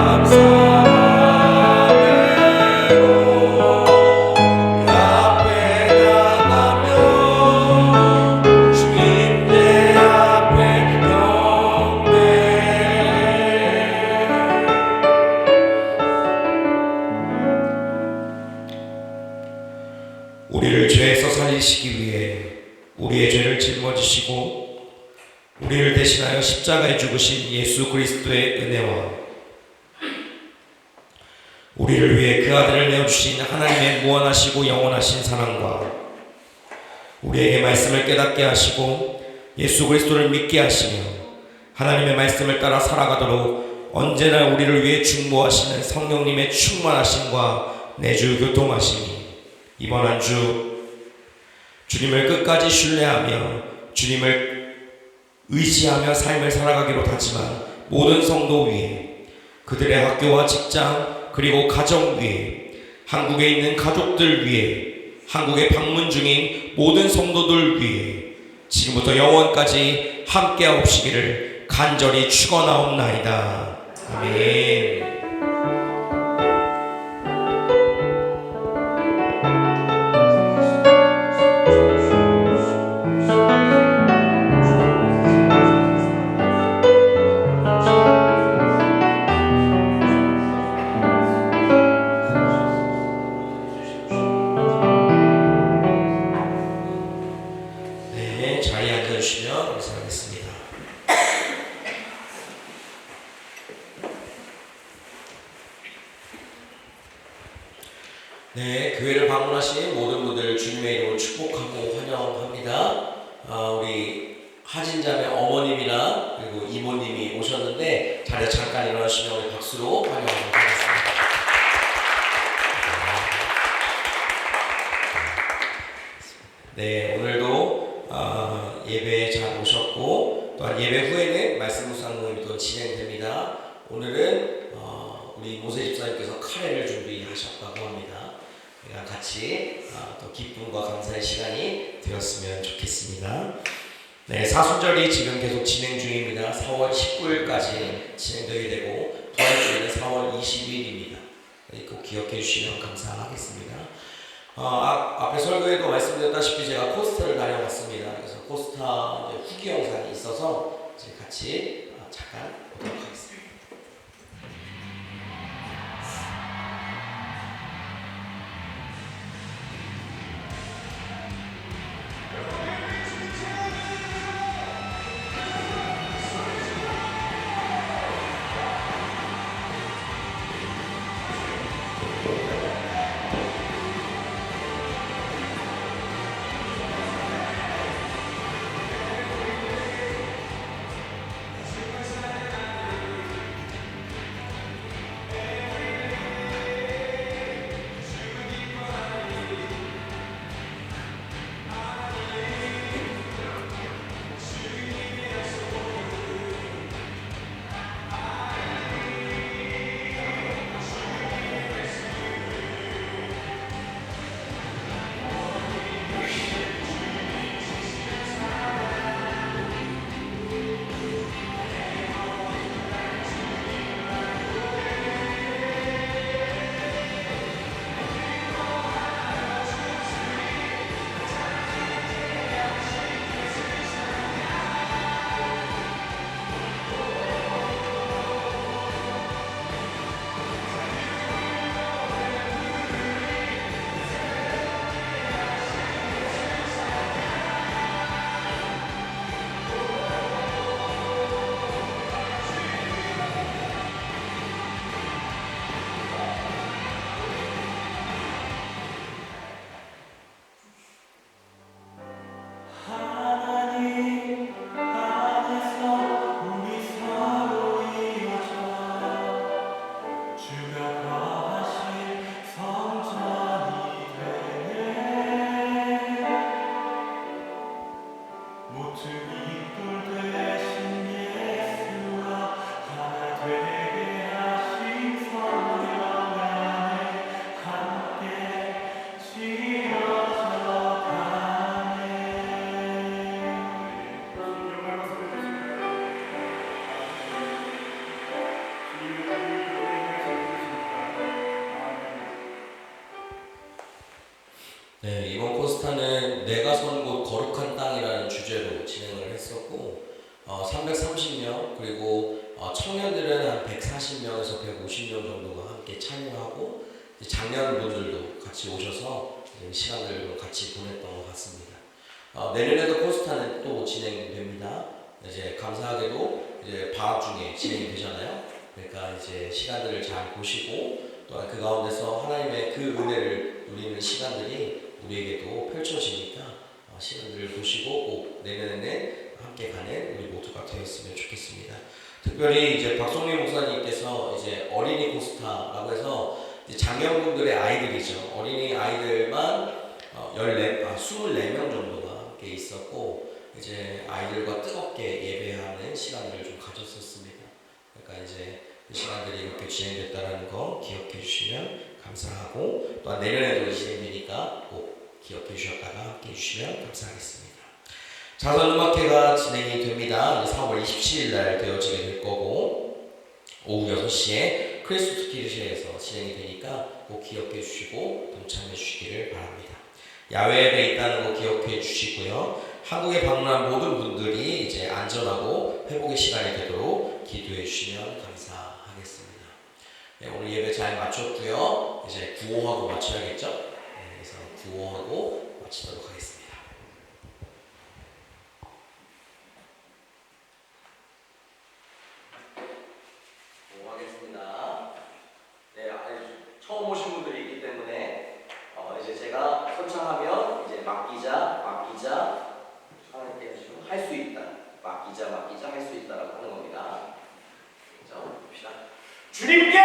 감사함으로 그 앞에 나가며 주님의 앞에 경배. 우리를 죄에서 살리시기 위해 우리의 죄를 짊어지시고 우리를 대신하여 십자가에 죽으신 예수 그리스도의 은혜와 우리를 위해 그 아들을 내어주신 하나님의 무한하시고 영원하신 사랑과 우리에게 말씀을 깨닫게 하시고 예수 그리스도를 믿게 하시며 하나님의 말씀을 따라 살아가도록 언제나 우리를 위해 중보하시는 성령님의 충만하심과 내주 교통하심이 이번 한 주 주님을 끝까지 신뢰하며 주님을 의지하며 삶을 살아가기로 다짐한 모든 성도 위에 그들의 학교와 직장 그리고 가정 위에 한국에 있는 가족들 위에 한국에 방문 중인 모든 성도들 위해 지금부터 영원까지 함께하옵시기를 간절히 축원하옵나이다. 아멘. 네, 자리에 앉아주시면 감사하겠습니다. 네, 교회를 방문하신 모든 분들 주님의 이름으로 축복하고 환영합니다. 우리 하진자매 어머님이랑 그리고 이모님이 오셨는데 자리에 잠깐 일어나시면 우리 박수로 환영하도록 하겠습니다. 네, 오늘도 예배에 잘 오셨고 또한 예배 후에는 말씀 묵상 모임이 또 진행됩니다. 오늘은 우리 모세 집사님께서 카레를 준비하셨다고 합니다. 우리가 같이 또 기쁨과 감사의 시간이 되었으면 좋겠습니다. 네, 사순절이 지금 계속 진행 중입니다. 4월 19일까지 진행되게 되고 부활주일은 4월 20일입니다. 꼭 기억해 주시면 감사하겠습니다. 앞에 설교에도 말씀드렸다시피 제가 코스타를 다녀왔습니다. 그래서 코스타 후기 영상이 있어서 이제 같이 잠깐 보도록 하겠습니다. 네, 이번 코스타는 내가 선 곳 거룩한 땅이라는 주제로 진행을 했었고 330명 그리고 청년들은 한 140명에서 150명 정도가 함께 참여하고 장년분들도 같이 오셔서 시간을 같이 보냈던 것 같습니다. 내년에도 코스타는 또 진행됩니다. 이제 감사하게도 이제 방학 중에 진행이 되잖아요. 그러니까 이제 시간들을 잘 보시고 또한 그 가운데서 하나님의 그 은혜를 누리는 시간들이 우리에게도 펼쳐지니까 시간들을 보시고 꼭 내년에 함께 가는 우리 모두가 되었으면 좋겠습니다. 특별히 이제 박송민 목사님께서 이제 어린이 코스타라고 해서 이제 장년분들의 아이들이죠. 어린이 아이들만 24명 정도가 함께 있었고 이제 아이들과 뜨겁게 예배하는 시간들을 좀 가졌었습니다. 그러니까 이제 그 시간들이 이렇게 진행됐다는 거 기억해 주시면 감사하고 또한 내년에도 진행되니까 꼭 기억해 주셨다가 함께 해주시면 감사하겠습니다. 자선음악회가 진행이 됩니다. 4월 27일 날 되어지게 될 거고 오후 6시에 크리스토스 기르시에서 진행이 되니까 꼭 기억해 주시고 동참해 주시기를 바랍니다. 야외 예배 있다는 거 기억해 주시고요. 한국에 방문한 모든 분들이 이제 안전하고 회복의 시간이 되도록 기도해 주시면 감사하겠습니다. 네, 오늘 예배 잘 마쳤고요. 이제 구호하고 마쳐야겠죠? 네, 그래서 구호하고 마치도록 하겠습니다. 구호하겠습니다. 네, 처음 오신 분들이 있기 때문에 이제 제가 선창하면 이제 맡기자 하나님께 할 수 있다. 맡기자 할 수 있다라고 하는 겁니다. 자, 봅시다. 주님께